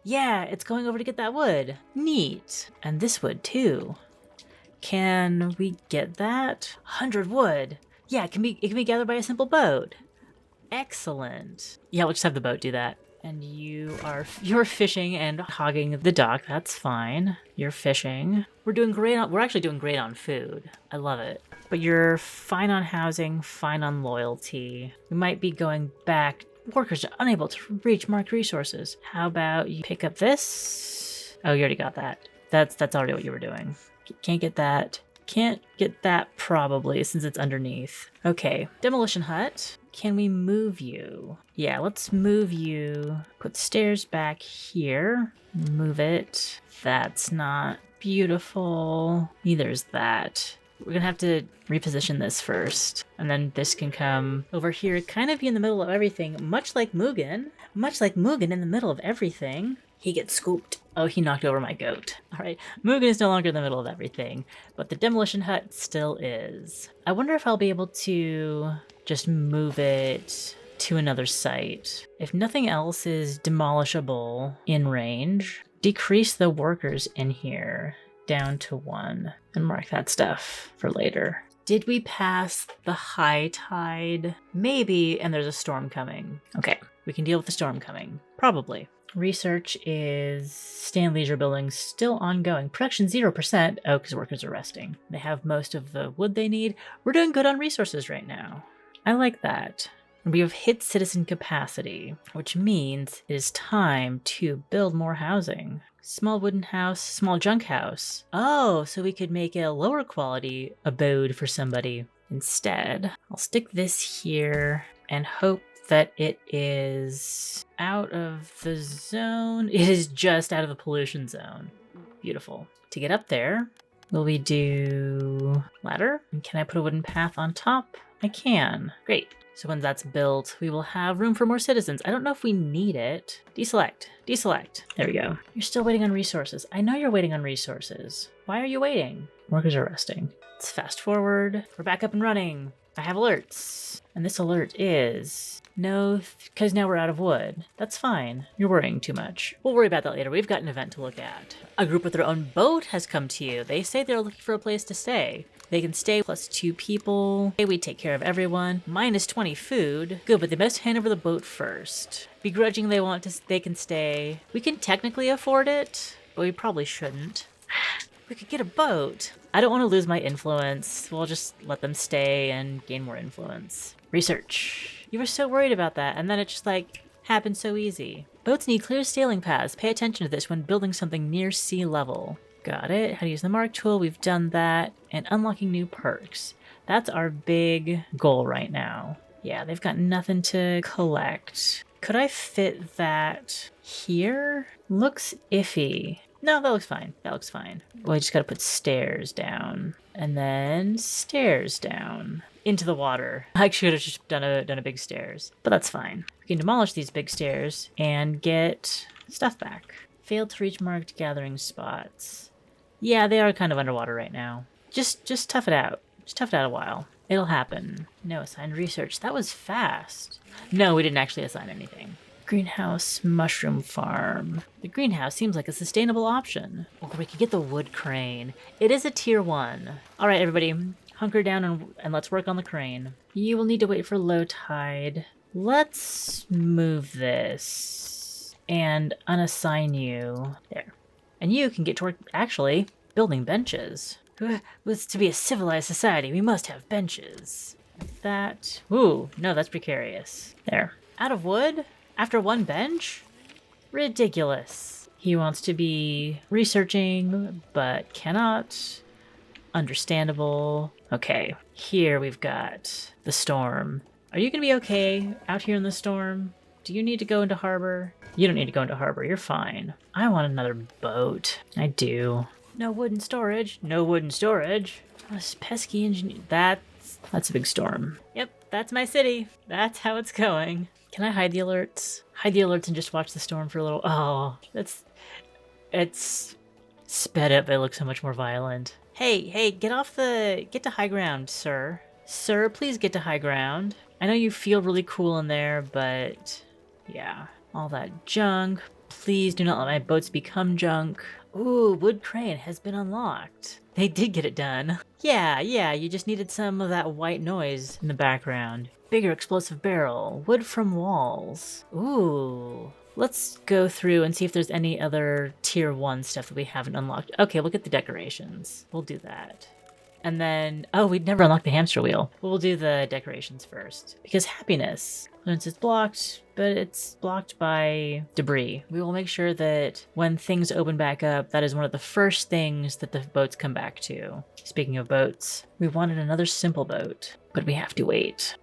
yeah, it's going over to get that wood. Neat. And this wood too. Can we get that? 100 wood. Yeah, it can be gathered by a simple boat. Excellent. Yeah, we'll just have the boat do that. And you're fishing and hogging the dock. That's fine. You're fishing. We're actually doing great on food. I love it. But you're fine on housing, fine on loyalty. We might be going back. Workers are unable to reach marked resources. How about you pick up this? Oh, you already got that. That's already what you were doing. Can't get that. Can't get that probably since it's underneath. Okay, demolition hut. Can we move you? Yeah, let's move you. Put stairs back here. Move it. That's not beautiful. Neither is that. We're gonna have to reposition this first. And then this can come over here, kind of be in the middle of everything, much like Mugen. Much like Mugen in the middle of everything. He gets scooped. Oh, he knocked over my goat. All right, Mugen is no longer in the middle of everything, but the demolition hut still is. I wonder if I'll be able to just move it to another site. If nothing else is demolishable in range, decrease the workers in here down to 1 and mark that stuff for later. Did we pass the high tide? Maybe, and there's a storm coming. Okay, we can deal with the storm coming. Probably. Research is stand leisure buildings still ongoing. Production 0%. Oh, because workers are resting. They have most of the wood they need. We're doing good on resources right now. I like that. We have hit citizen capacity, which means it is time to build more housing. Small wooden house, small junk house. Oh, so we could make a lower quality abode for somebody instead. I'll stick this here and hope that it is out of the zone. It is just out of the pollution zone. Beautiful. To get up there, will we do ladder? And can I put a wooden path on top? I can. Great. So when that's built, we will have room for more citizens. I don't know if we need it. Deselect. Deselect. There we go. You're still waiting on resources. I know you're waiting on resources. Why are you waiting? Workers are resting. Let's fast forward. We're back up and running. I have alerts. And this alert is No, because now we're out of wood. That's fine. You're worrying too much. We'll worry about that later. We've got an event to look at. A group with their own boat has come to you. They say they're looking for a place to stay. They can stay plus 2 people. We take care of everyone. Minus 20 food. Good, but they must hand over the boat first. Begrudgingly, they can stay. We can technically afford it, but we probably shouldn't. We could get a boat. I don't want to lose my influence. We'll just let them stay and gain more influence. Research. You were so worried about that, and then it just happened so easy. Boats need clear sailing paths. Pay attention to this when building something near sea level. Got it. How to use the mark tool. We've done that. And unlocking new perks. That's our big goal right now. Yeah, they've got nothing to collect. Could I fit that here? Looks iffy. No, that looks fine. That looks fine. Well, I just gotta put stairs down. And then stairs down. Into the water. I should have just done a big stairs. But that's fine. We can demolish these big stairs and get stuff back. Failed to reach marked gathering spots. Yeah, they are kind of underwater right now. Just tough it out. Just tough it out a while. It'll happen. No assigned research. That was fast. No, we didn't actually assign anything. Greenhouse mushroom farm. The greenhouse seems like a sustainable option. Or we could get the wood crane. It is a tier 1. All right, everybody, hunker down and let's work on the crane. You will need to wait for low tide. Let's move this and unassign you there. And you can get to work actually building benches. With to be a civilized society, we must have benches. Like that. Ooh, no, that's precarious. There. Out of wood? After 1 bench? Ridiculous. He wants to be researching, but cannot. Understandable. Okay, here we've got the storm. Are you gonna be okay out here in the storm? Do you need to go into harbor? You don't need to go into harbor, you're fine. I want another boat. I do. No wooden storage. No wooden storage. Oh, this pesky engineer. That's a big storm. Yep, that's my city. That's how it's going. Can I hide the alerts? Hide the alerts and just watch the storm for a little. Oh, it's sped up, but it looks so much more violent. Hey, get to high ground, sir. Sir, please get to high ground. I know you feel really cool in there, but yeah, all that junk. Please do not let my boats become junk. Ooh, wood crane has been unlocked. They did get it done. Yeah, you just needed some of that white noise in the background. Bigger explosive barrel. Wood from walls. Ooh. Let's go through and see if there's any other tier 1 stuff that we haven't unlocked. Okay, look at the decorations. We'll do that. And then, oh, we'd never unlocked the hamster wheel. We'll do the decorations first. Because happiness. Once it's blocked, but it's blocked by debris. We will make sure that when things open back up, that is one of the first things that the boats come back to. Speaking of boats, we wanted another simple boat, but we have to wait.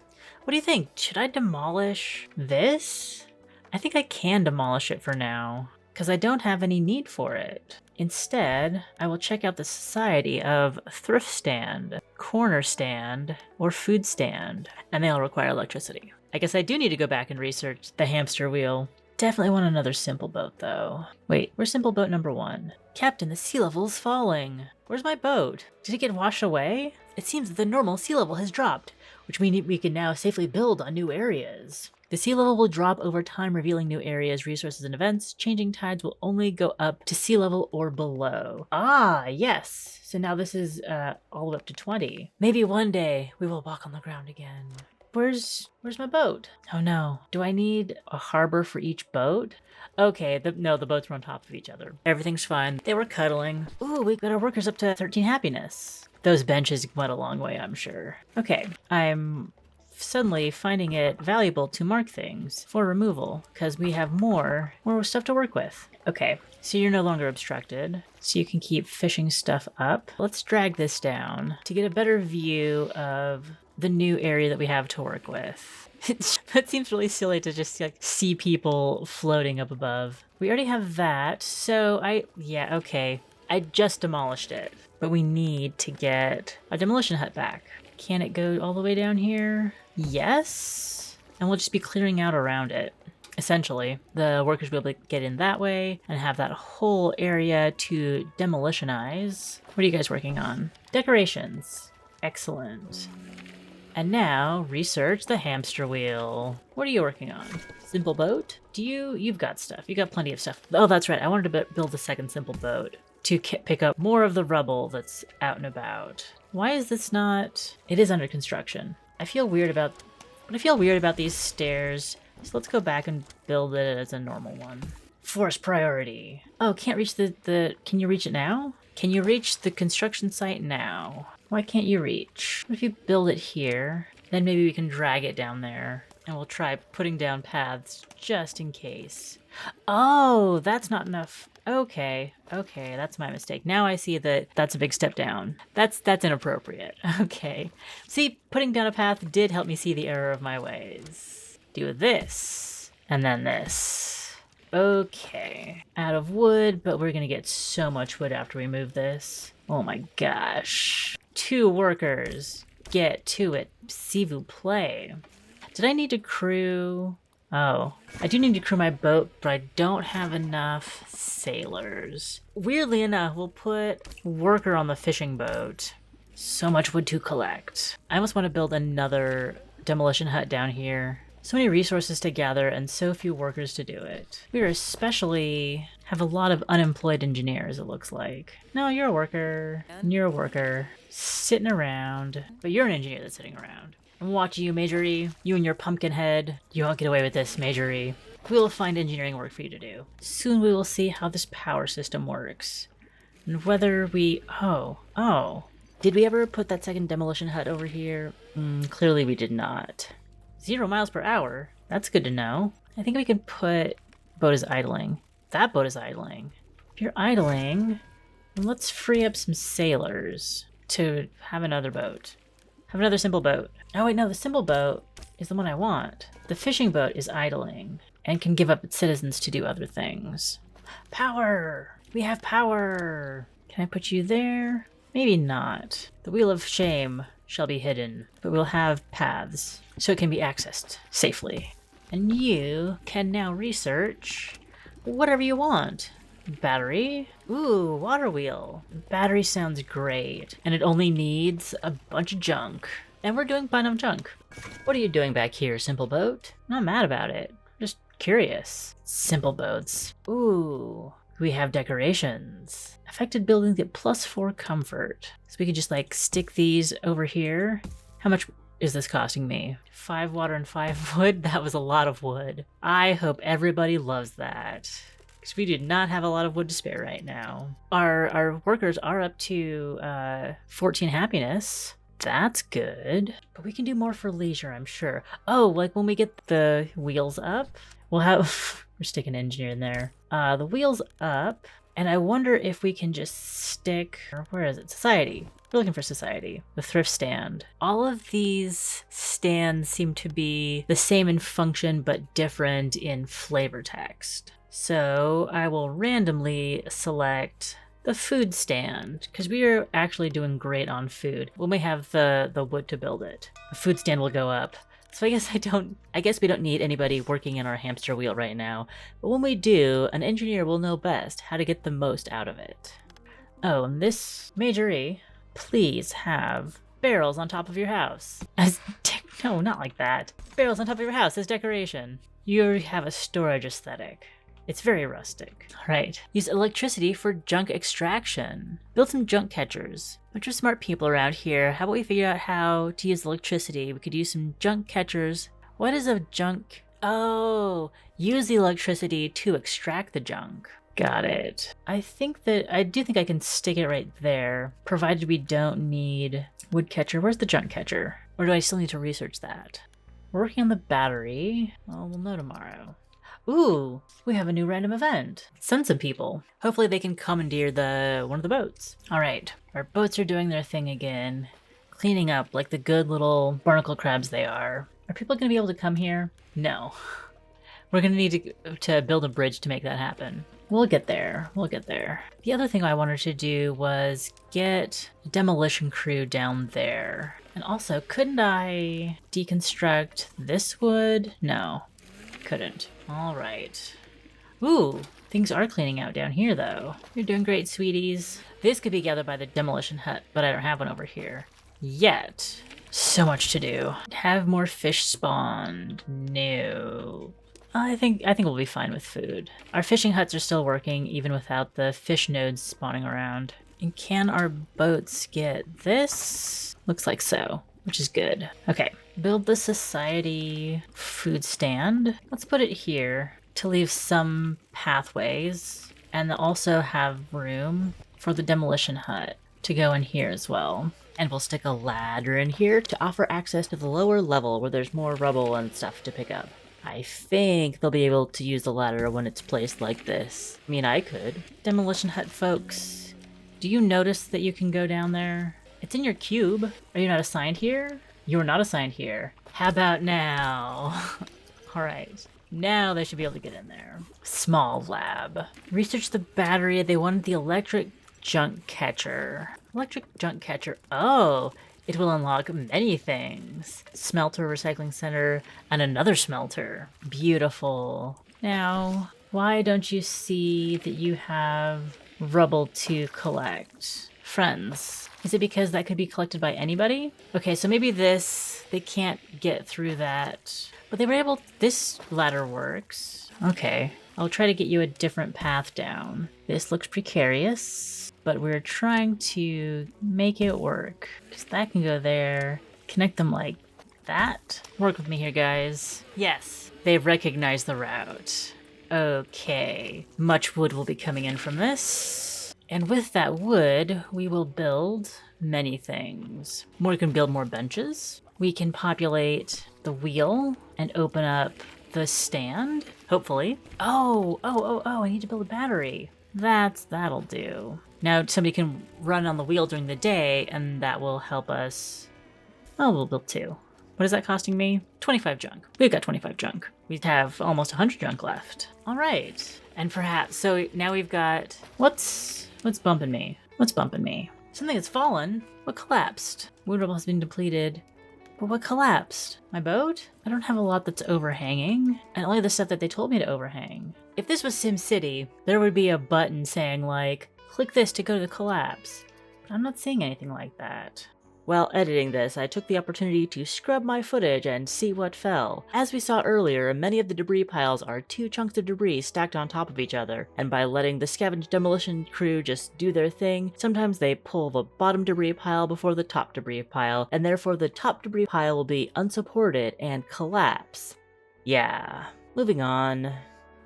What do you think? Should I demolish this? I think I can demolish it for now, because I don't have any need for it. Instead, I will check out the society of thrift stand, corner stand, or food stand, and they all require electricity. I guess I do need to go back and research the hamster wheel. Definitely want another simple boat, though. Wait, where's simple boat number 1? Captain, the sea level is falling. Where's my boat? Did it get washed away? It seems that the normal sea level has dropped, which means we can now safely build on new areas. The sea level will drop over time, revealing new areas, resources, and events. Changing tides will only go up to sea level or below. Ah, yes. So now this is all the way up to 20. Maybe one day we will walk on the ground again. Where's my boat? Oh no. Do I need a harbor for each boat? Okay, no, the boats were on top of each other. Everything's fine. They were cuddling. Ooh, we got our workers up to 13 happiness. Those benches went a long way, I'm sure. Okay, I'm suddenly finding it valuable to mark things for removal because we have more stuff to work with. Okay, so you're no longer obstructed, so you can keep fishing stuff up. Let's drag this down to get a better view of the new area that we have to work with. That seems really silly to just see people floating up above. We already have that, so okay. I just demolished it, but we need to get a demolition hut back. Can it go all the way down here? Yes. And we'll just be clearing out around it. Essentially, the workers will be able to get in that way and have that whole area to demolitionize. What are you guys working on? Decorations. Excellent. And now, research the hamster wheel. What are you working on? Simple boat? You've got stuff. You got plenty of stuff. Oh, that's right. I wanted to build a second simple boat to pick up more of the rubble that's out and about. Why is this not... It is under construction. I feel weird about these stairs. So let's go back and build it as a normal one. Force priority. Oh, can't reach can you reach it now? Can you reach the construction site now? Why can't you reach? What if you build it here? Then maybe we can drag it down there. And we'll try putting down paths just in case. Oh, that's not enough. Okay, that's my mistake. Now I see that that's a big step down. That's inappropriate. Okay. See, putting down a path did help me see the error of my ways. Do this, and then this. Okay. Out of wood, but we're gonna get so much wood after we move this. Oh my gosh. 2 workers. Get to it. S'il vous plaît. Did I need to crew? Oh, I do need to crew my boat, but I don't have enough sailors. Weirdly enough, we'll put worker on the fishing boat. So much wood to collect. I almost want to build another demolition hut down here. So many resources to gather and so few workers to do it. We especially have a lot of unemployed engineers, it looks like. No, you're a worker. You're a worker. Sitting around. But you're an engineer that's sitting around. I'm watching you, Major E. You and your pumpkin head. You won't get away with this, Major E. We will find engineering work for you to do. Soon we will see how this power system works. And whether we... Oh. Did we ever put that second demolition hut over here? Clearly we did not. 0 miles per hour? That's good to know. I think we can put... Boat is idling. That boat is idling. If you're idling, then let's free up some sailors to have another boat. Have another simple boat. Oh wait, no, the simple boat is the one I want. The fishing boat is idling and can give up its citizens to do other things. Power! We have power! Can I put you there? Maybe not. The wheel of shame shall be hidden, but we'll have paths so it can be accessed safely. And you can now research whatever you want. Battery? Ooh, water wheel. Battery sounds great. And it only needs a bunch of junk. And we're doing fine on junk. What are you doing back here, simple boat? I'm not mad about it. Just curious. Simple boats. Ooh, we have decorations. Affected buildings get +4 comfort. So we can just like stick these over here. How much is this costing me? 5 water and 5 wood? That was a lot of wood. I hope everybody loves that. Because we do not have a lot of wood to spare right now. Our workers are up to 14 happiness. That's good. But we can do more for leisure, I'm sure. Oh, like when we get the wheels up, we'll have... We're sticking an engineer in there. The wheels up, and I wonder if we can just stick... Where is it? Society. We're looking for society. The thrift stand. All of these stands seem to be the same in function, but different in flavor text. So I will randomly select the food stand, because we are actually doing great on food. When we have the wood to build it, the food stand will go up. So I guess we don't need anybody working in our hamster wheel right now. But when we do, an engineer will know best how to get the most out of it. Oh, and this Major E, please have barrels on top of your house. No, not like that. Barrels on top of your house as decoration. You have a storage aesthetic. It's very rustic. Alright. Use electricity for junk extraction. Build some junk catchers. Bunch of smart people around here. How about we figure out how to use electricity? We could use some junk catchers. What is a junk? Oh, use the electricity to extract the junk. Got it. I do think I can stick it right there, provided we don't need wood catcher. Where's the junk catcher? Or do I still need to research that? We're working on the battery. Well, we'll know tomorrow. Ooh, we have a new random event. Send some people. Hopefully they can commandeer one of the boats. All right, our boats are doing their thing again. Cleaning up like the good little barnacle crabs they are. Are people gonna be able to come here? No. We're gonna need to build a bridge to make that happen. We'll get there. We'll get there. The other thing I wanted to do was get a demolition crew down there. And also, couldn't I deconstruct this wood? No, couldn't. All right. Ooh, things are cleaning out down here, though. You're doing great, sweeties. This could be gathered by the demolition hut, but I don't have one over here. Yet. So much to do. Have more fish spawned? No. I think we'll be fine with food. Our fishing huts are still working even without the fish nodes spawning around. And can our boats get this? Looks like so, which is good. Okay, build the society food stand. Let's put it here to leave some pathways and also have room for the demolition hut to go in here as well. And we'll stick a ladder in here to offer access to the lower level where there's more rubble and stuff to pick up. I think they'll be able to use the ladder when it's placed like this. I mean, I could. Demolition hut folks, do you notice that you can go down there? It's in your cube. Are you not assigned here? You are not assigned here. How about now? All right. Now they should be able to get in there. Small lab. Research the battery. They wanted the electric junk catcher. Electric junk catcher. Oh, it will unlock many things. Smelter, recycling center, and another smelter. Beautiful. Now, why don't you see that you have rubble to collect? Friends. Is it because that could be collected by anybody? Okay, so maybe this, they can't get through that. But they were able, this ladder works. Okay, I'll try to get you a different path down. This looks precarious, but we're trying to make it work. Because that can go there, connect them like that. Work with me here, guys. Yes, they've recognized the route. Okay, much wood will be coming in from this. And with that wood, we will build many things. We can build more benches. We can populate the wheel and open up the stand, hopefully. Oh, I need to build a battery. That'll do. Now somebody can run on the wheel during the day, and that will help us. Oh, we'll build 2. What is that costing me? 25 junk. We've got 25 junk. We have almost 100 junk left. All right. And perhaps, so now we've got, what's bumping me? What's bumping me? Something has fallen. What collapsed? Wood rubble has been depleted. But what collapsed? My boat? I don't have a lot that's overhanging, and only the stuff that they told me to overhang. If this was SimCity, there would be a button saying like, click this to go to the collapse. But I'm not seeing anything like that. While editing this, I took the opportunity to scrub my footage and see what fell. As we saw earlier, many of the debris piles are 2 chunks of debris stacked on top of each other, and by letting the scavenge demolition crew just do their thing, sometimes they pull the bottom debris pile before the top debris pile, and therefore the top debris pile will be unsupported and collapse. Yeah. Moving on.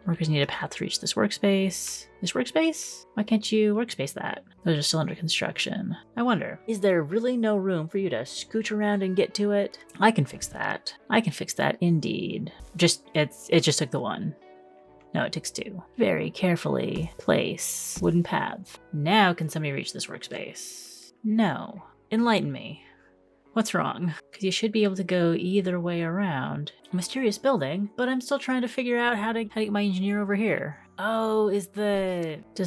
Workers need a path to reach this workspace. This workspace? Why can't you workspace that? Those are still under construction. I wonder, is there really no room for you to scooch around and get to it? I can fix that. I can fix that indeed. It just took the 1. No, it takes 2. Very carefully place wooden paths. Now can somebody reach this workspace? No. Enlighten me. What's wrong? Because you should be able to go either way around. Mysterious building, but I'm still trying to figure out how to get my engineer over here. Oh, does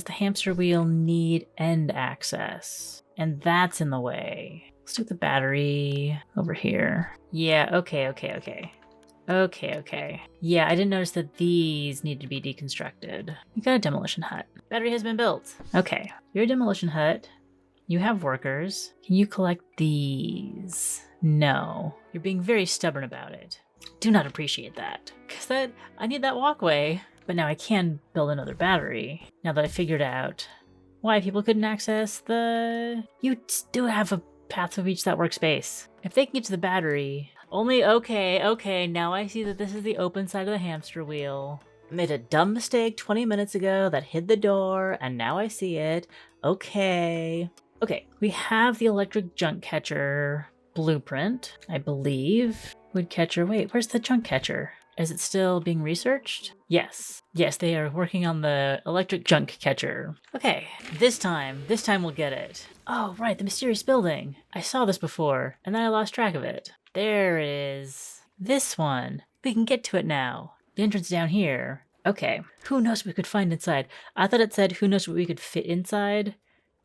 the hamster wheel need end access? And that's in the way. Let's do the battery over here. Yeah, okay. Yeah, I didn't notice that these need to be deconstructed. You got a demolition hut. Battery has been built. Okay, your demolition hut. You have workers. Can you collect these? No. You're being very stubborn about it. Do not appreciate that. Because I need that walkway. But now I can build another battery. Now that I figured out why people couldn't access you do have a path to reach that workspace. If they can get to the battery, okay, now I see that this is the open side of the hamster wheel. I made a dumb mistake 20 minutes ago that hid the door, and now I see it. Okay, we have the electric junk catcher blueprint, I believe. Wood catcher, wait, where's the junk catcher? Is it still being researched? Yes, they are working on the electric junk catcher. Okay, this time we'll get it. Oh, right, the mysterious building. I saw this before, and then I lost track of it. There it is. This one. We can get to it now. The entrance down here. Okay, who knows what we could find inside? I thought it said who knows what we could fit inside,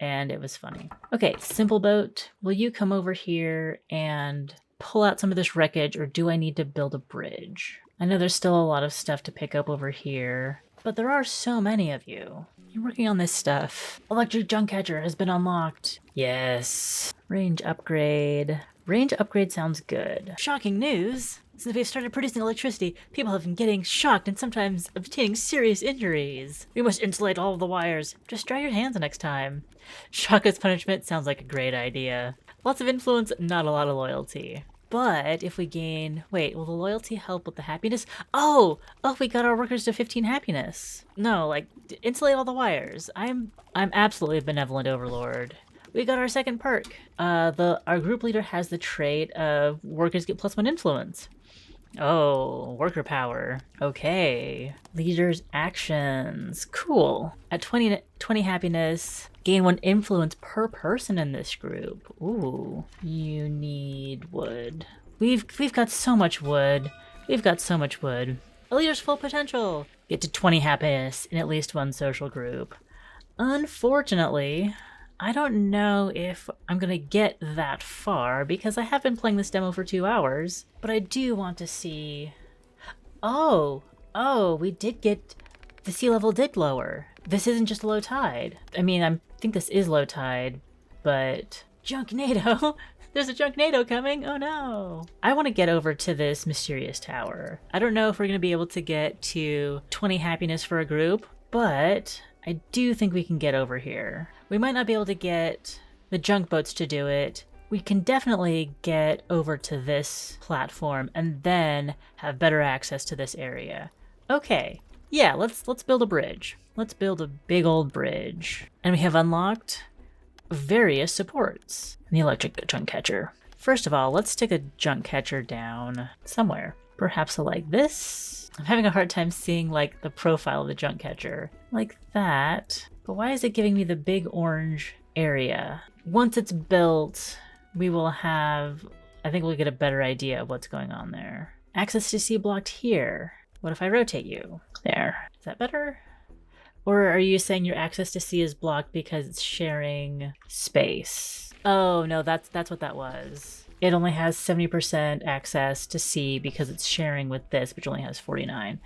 and it was funny. Okay, simple boat, will you come over here and pull out some of this wreckage, or do I need to build a bridge? I know there's still a lot of stuff to pick up over here, but there are so many of you. You're working on this stuff. Electric junk catcher has been unlocked. Yes. Range upgrade. Range upgrade sounds good. Shocking news! Since we've started producing electricity, people have been getting shocked and sometimes obtaining serious injuries. We must insulate all of the wires. Just dry your hands next time. Shock as punishment sounds like a great idea. Lots of influence, not a lot of loyalty. But if we gain... Wait, will the loyalty help with the happiness? Oh, we got our workers to 15 happiness. No, like, insulate all the wires. I'm absolutely a benevolent overlord. We got our second perk. Our group leader has the trait of workers get +1 influence. Oh, worker power. Okay. Leader's actions. Cool. At 20 happiness, gain 1 influence per person in this group. Ooh. You need wood. We've got so much wood. We've got so much wood. A leader's full potential. Get to 20 happiness in at least 1 social group. Unfortunately, I don't know if I'm gonna get that far because I have been playing this demo for 2 hours, but I do want to see... Oh, we did get... The sea level did lower. This isn't just low tide. I mean, I think this is low tide, but... Junknado! There's a Junknado coming! Oh no! I want to get over to this mysterious tower. I don't know if we're gonna be able to get to 20 happiness for a group, but I do think we can get over here. We might not be able to get the junk boats to do it. We can definitely get over to this platform and then have better access to this area. Okay, yeah, let's build a bridge. Let's build a big old bridge. And we have unlocked various supports. And the electric junk catcher. First of all, let's stick a junk catcher down somewhere. Perhaps like this. I'm having a hard time seeing like the profile of the junk catcher. Like that. But why is it giving me the big orange area? Once it's built, we will have... I think we'll get a better idea of what's going on there. Access to sea blocked here. What if I rotate you? There. Is that better? Or are you saying your access to sea is blocked because it's sharing space? Oh, no, that's what that was. It only has 70% access to sea because it's sharing with this, which only has 49.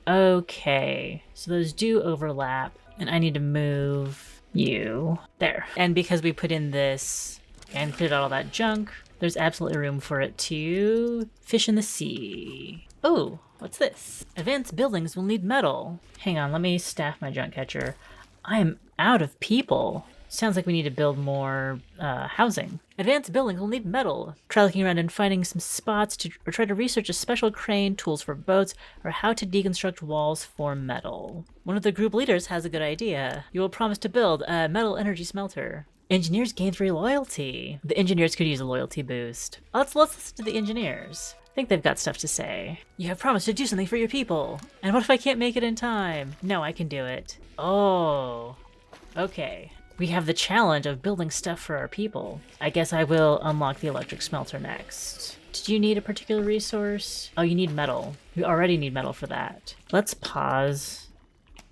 Okay, so those do overlap, and I need to move you there. And because we put in this and cleared out all that junk, there's absolutely room for it to fish in the sea. Oh, what's this? Advanced buildings will need metal. Hang on, let me staff my junk catcher. I am out of people. Sounds like we need to build more housing. Advanced buildings will need metal. Try looking around and finding some spots or try to research a special crane, tools for boats, or how to deconstruct walls for metal. One of the group leaders has a good idea. You will promise to build a metal energy smelter. Engineers gain 3 loyalty. The engineers could use a loyalty boost. Let's listen to the engineers. I think they've got stuff to say. You have promised to do something for your people. And what if I can't make it in time? No, I can do it. Oh, okay. We have the challenge of building stuff for our people. I guess I will unlock the electric smelter next. Did you need a particular resource? Oh, you need metal. We already need metal for that. Let's pause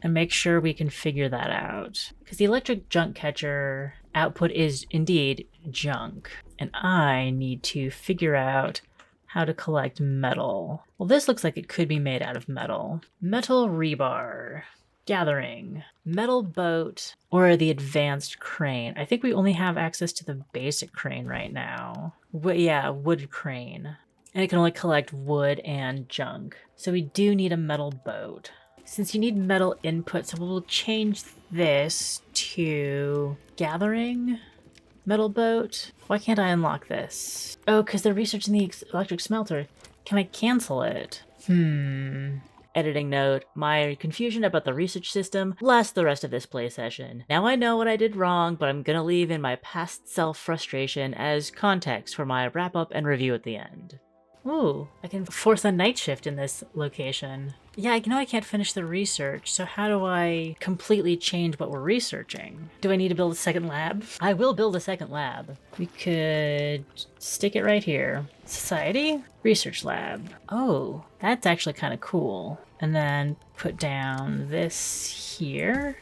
and make sure we can figure that out. Because the electric junk catcher output is indeed junk. And I need to figure out how to collect metal. Well, this looks like it could be made out of metal. Metal rebar. Gathering. Metal boat or the advanced crane. I think we only have access to the basic crane right now. Yeah, wood crane. And it can only collect wood and junk. So we do need a metal boat. Since you need metal input, so we'll change this to gathering metal boat. Why can't I unlock this? Oh, because they're researching the electric smelter. Can I cancel it? Editing note, my confusion about the research system lasts the rest of this play session. Now I know what I did wrong, but I'm gonna leave in my past self frustration as context for my wrap up and review at the end. Ooh, I can force a night shift in this location. Yeah, I know I can't finish the research, so how do I completely change what we're researching? Do I need to build a second lab? I will build a second lab. We could stick it right here. Society? Research lab. Oh, that's actually kind of cool. And then put down this here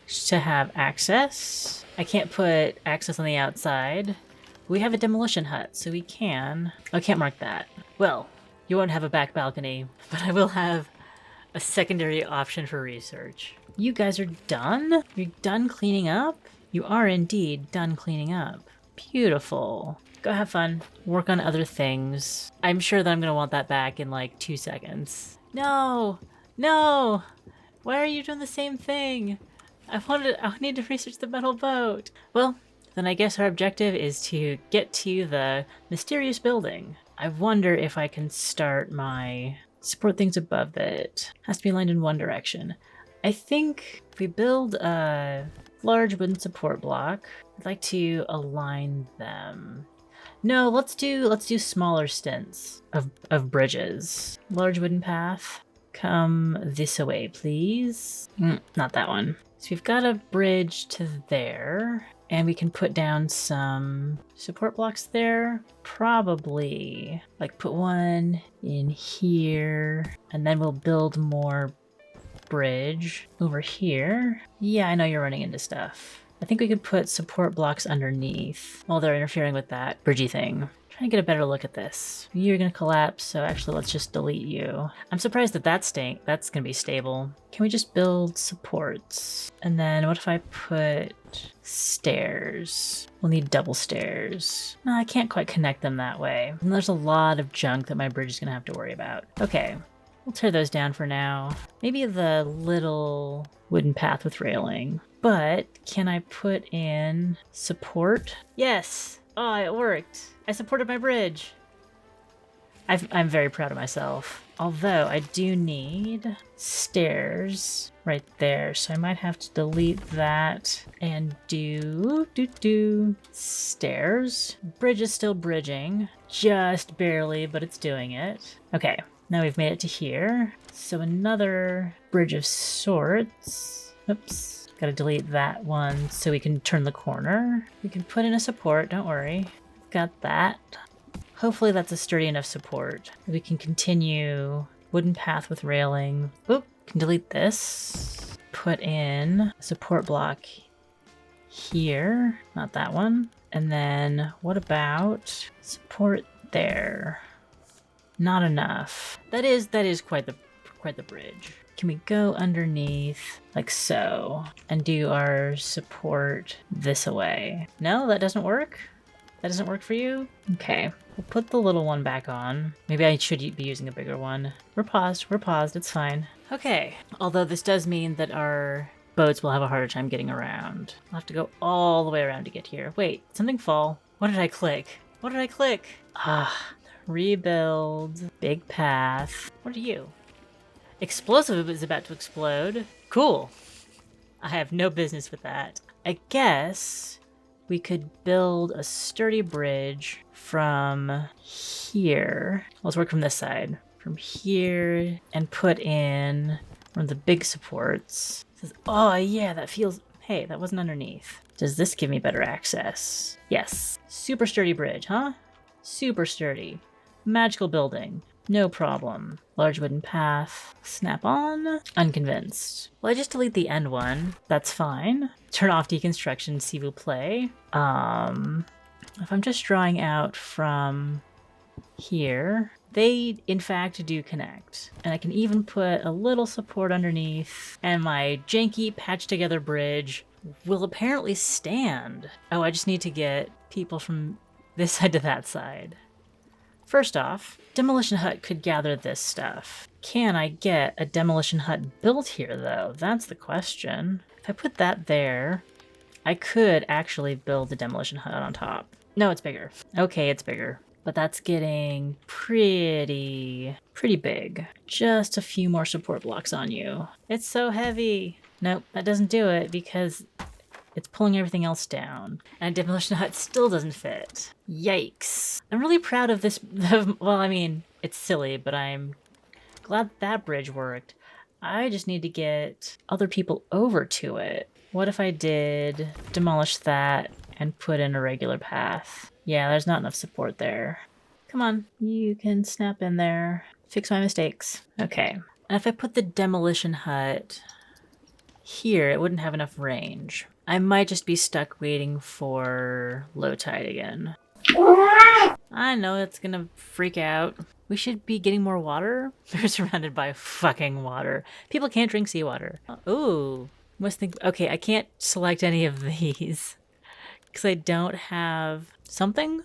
to have access. I can't put access on the outside. We have a demolition hut, so we can... Oh, I can't mark that. Well, you won't have a back balcony, but I will have a secondary option for research. You guys are done? You're done cleaning up? You are indeed done cleaning up. Beautiful. Go have fun. Work on other things. I'm sure that I'm gonna want that back in like 2 seconds. No! No! Why are you doing the same thing? I need to research the metal boat. Well, then I guess our objective is to get to the mysterious building. I wonder if I can start my support things above it. Has to be aligned in one direction. I think if we build a large wooden support block, I'd like to align them. No, let's do smaller stints of bridges. Large wooden path. Come this way, please. Not that one. So we've got a bridge to there, and we can put down some support blocks there. Probably like put one in here, and then we'll build more bridge over here. Yeah, I know you're running into stuff. I think we could put support blocks underneath while they're interfering with that bridgey thing. Trying to get a better look at this. You're gonna collapse, so actually let's just delete you. I'm surprised that that's gonna be stable. Can we just build supports? And then what if I put stairs? We'll need double stairs. No, I can't quite connect them that way. And there's a lot of junk that my bridge is gonna have to worry about. Okay, we'll tear those down for now. Maybe the little wooden path with railing. But can I put in support? Yes! Oh, it worked. I supported my bridge. I'm very proud of myself. Although I do need stairs right there, so I might have to delete that and do stairs. Bridge is still bridging, just barely, but it's doing it. Okay, now we've made it to here. So another bridge of sorts. Oops. Gotta delete that one so we can turn the corner. We can put in a support, don't worry. Got that. Hopefully that's a sturdy enough support. We can continue wooden path with railing. Oop, can delete this. Put in a support block here, not that one. And then what about support there? Not enough. That is quite the bridge. Can we go underneath like so and do our support this away? No, that doesn't work? That doesn't work for you? Okay, we'll put the little one back on. Maybe I should be using a bigger one. We're paused, it's fine. Okay, although this does mean that our boats will have a harder time getting around. I'll have to go all the way around to get here. Wait, something fall? What did I click? What did I click? Ah, rebuild, big path. What are you? Explosive is about to explode. Cool. I have no business with that. I guess we could build a sturdy bridge from here. Let's work from this side. From here and put in one of the big supports. It says, oh yeah, that feels... Hey, that wasn't underneath. Does this give me better access? Yes. Super sturdy bridge, huh? Super sturdy. Magical building. No problem. Large wooden path. Snap on. Unconvinced. Well, I just delete the end one. That's fine. Turn off deconstruction, s'il vous plaît. If I'm just drawing out from here, they in fact do connect. And I can even put a little support underneath, and my janky patched together bridge will apparently stand. Oh, I just need to get people from this side to that side. First off, demolition hut could gather this stuff. Can I get a demolition hut built here, though? That's the question. If I put that there, I could actually build a demolition hut on top. No, it's bigger. Okay, it's bigger. But that's getting pretty big. Just a few more support blocks on you. It's so heavy. Nope, that doesn't do it because it's pulling everything else down. And a demolition hut still doesn't fit. Yikes. I'm really proud of this. Well, I mean, it's silly, but I'm glad that bridge worked. I just need to get other people over to it. What if I did demolish that and put in a regular path? Yeah, there's not enough support there. Come on, you can snap in there. Fix my mistakes. Okay. And if I put the demolition hut here, it wouldn't have enough range. I might just be stuck waiting for low tide again. I know it's gonna freak out. We should be getting more water. We're surrounded by fucking water. People can't drink seawater. Ooh. Must think, okay, I can't select any of these because I don't have something.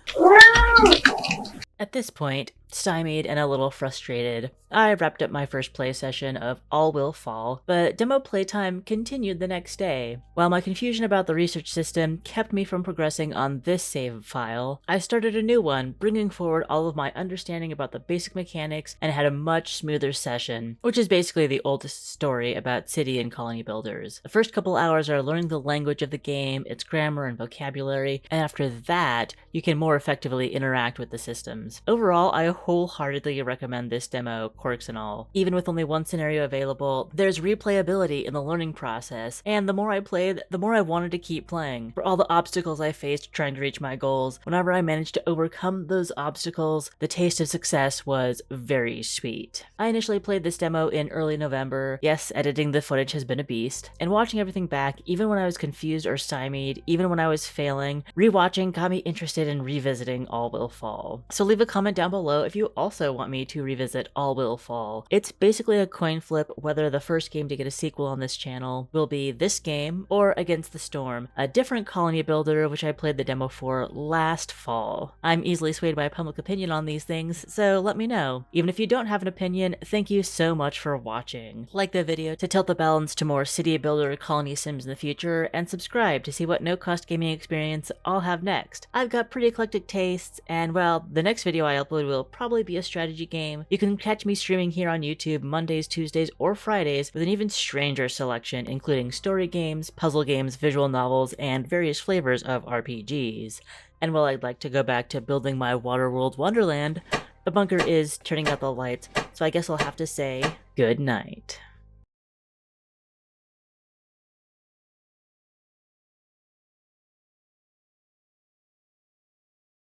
At this point, stymied and a little frustrated, I wrapped up my first play session of All Will Fall, but demo playtime continued the next day. While my confusion about the research system kept me from progressing on this save file, I started a new one, bringing forward all of my understanding about the basic mechanics and had a much smoother session, which is basically the oldest story about city and colony builders. The first couple hours are learning the language of the game, its grammar and vocabulary, and after that, you can more effectively interact with the systems. Overall, I wholeheartedly recommend this demo, quirks and all. Even with only one scenario available, there's replayability in the learning process, and the more I played, the more I wanted to keep playing. For all the obstacles I faced trying to reach my goals, whenever I managed to overcome those obstacles, the taste of success was very sweet. I initially played this demo in early November. Yes, editing the footage has been a beast, and watching everything back, even when I was confused or stymied, even when I was failing, rewatching got me interested in revisiting All Will Fall. So leave a comment down below if you also want me to revisit All Will Fall. It's basically a coin flip whether the first game to get a sequel on this channel will be this game or Against the Storm, a different colony builder which I played the demo for last fall. I'm easily swayed by public opinion on these things, so let me know. Even if you don't have an opinion, thank you so much for watching. Like the video to tilt the balance to more city builder colony sims in the future, and subscribe to see what no-cost gaming experience I'll have next. I've got pretty eclectic tastes, and well, the next video I upload will probably be a strategy game. You can catch me streaming here on YouTube Mondays, Tuesdays, or Fridays with an even stranger selection, including story games, puzzle games, visual novels, and various flavors of RPGs. And while I'd like to go back to building my Waterworld Wonderland, the bunker is turning out the lights, so I guess I'll have to say good night.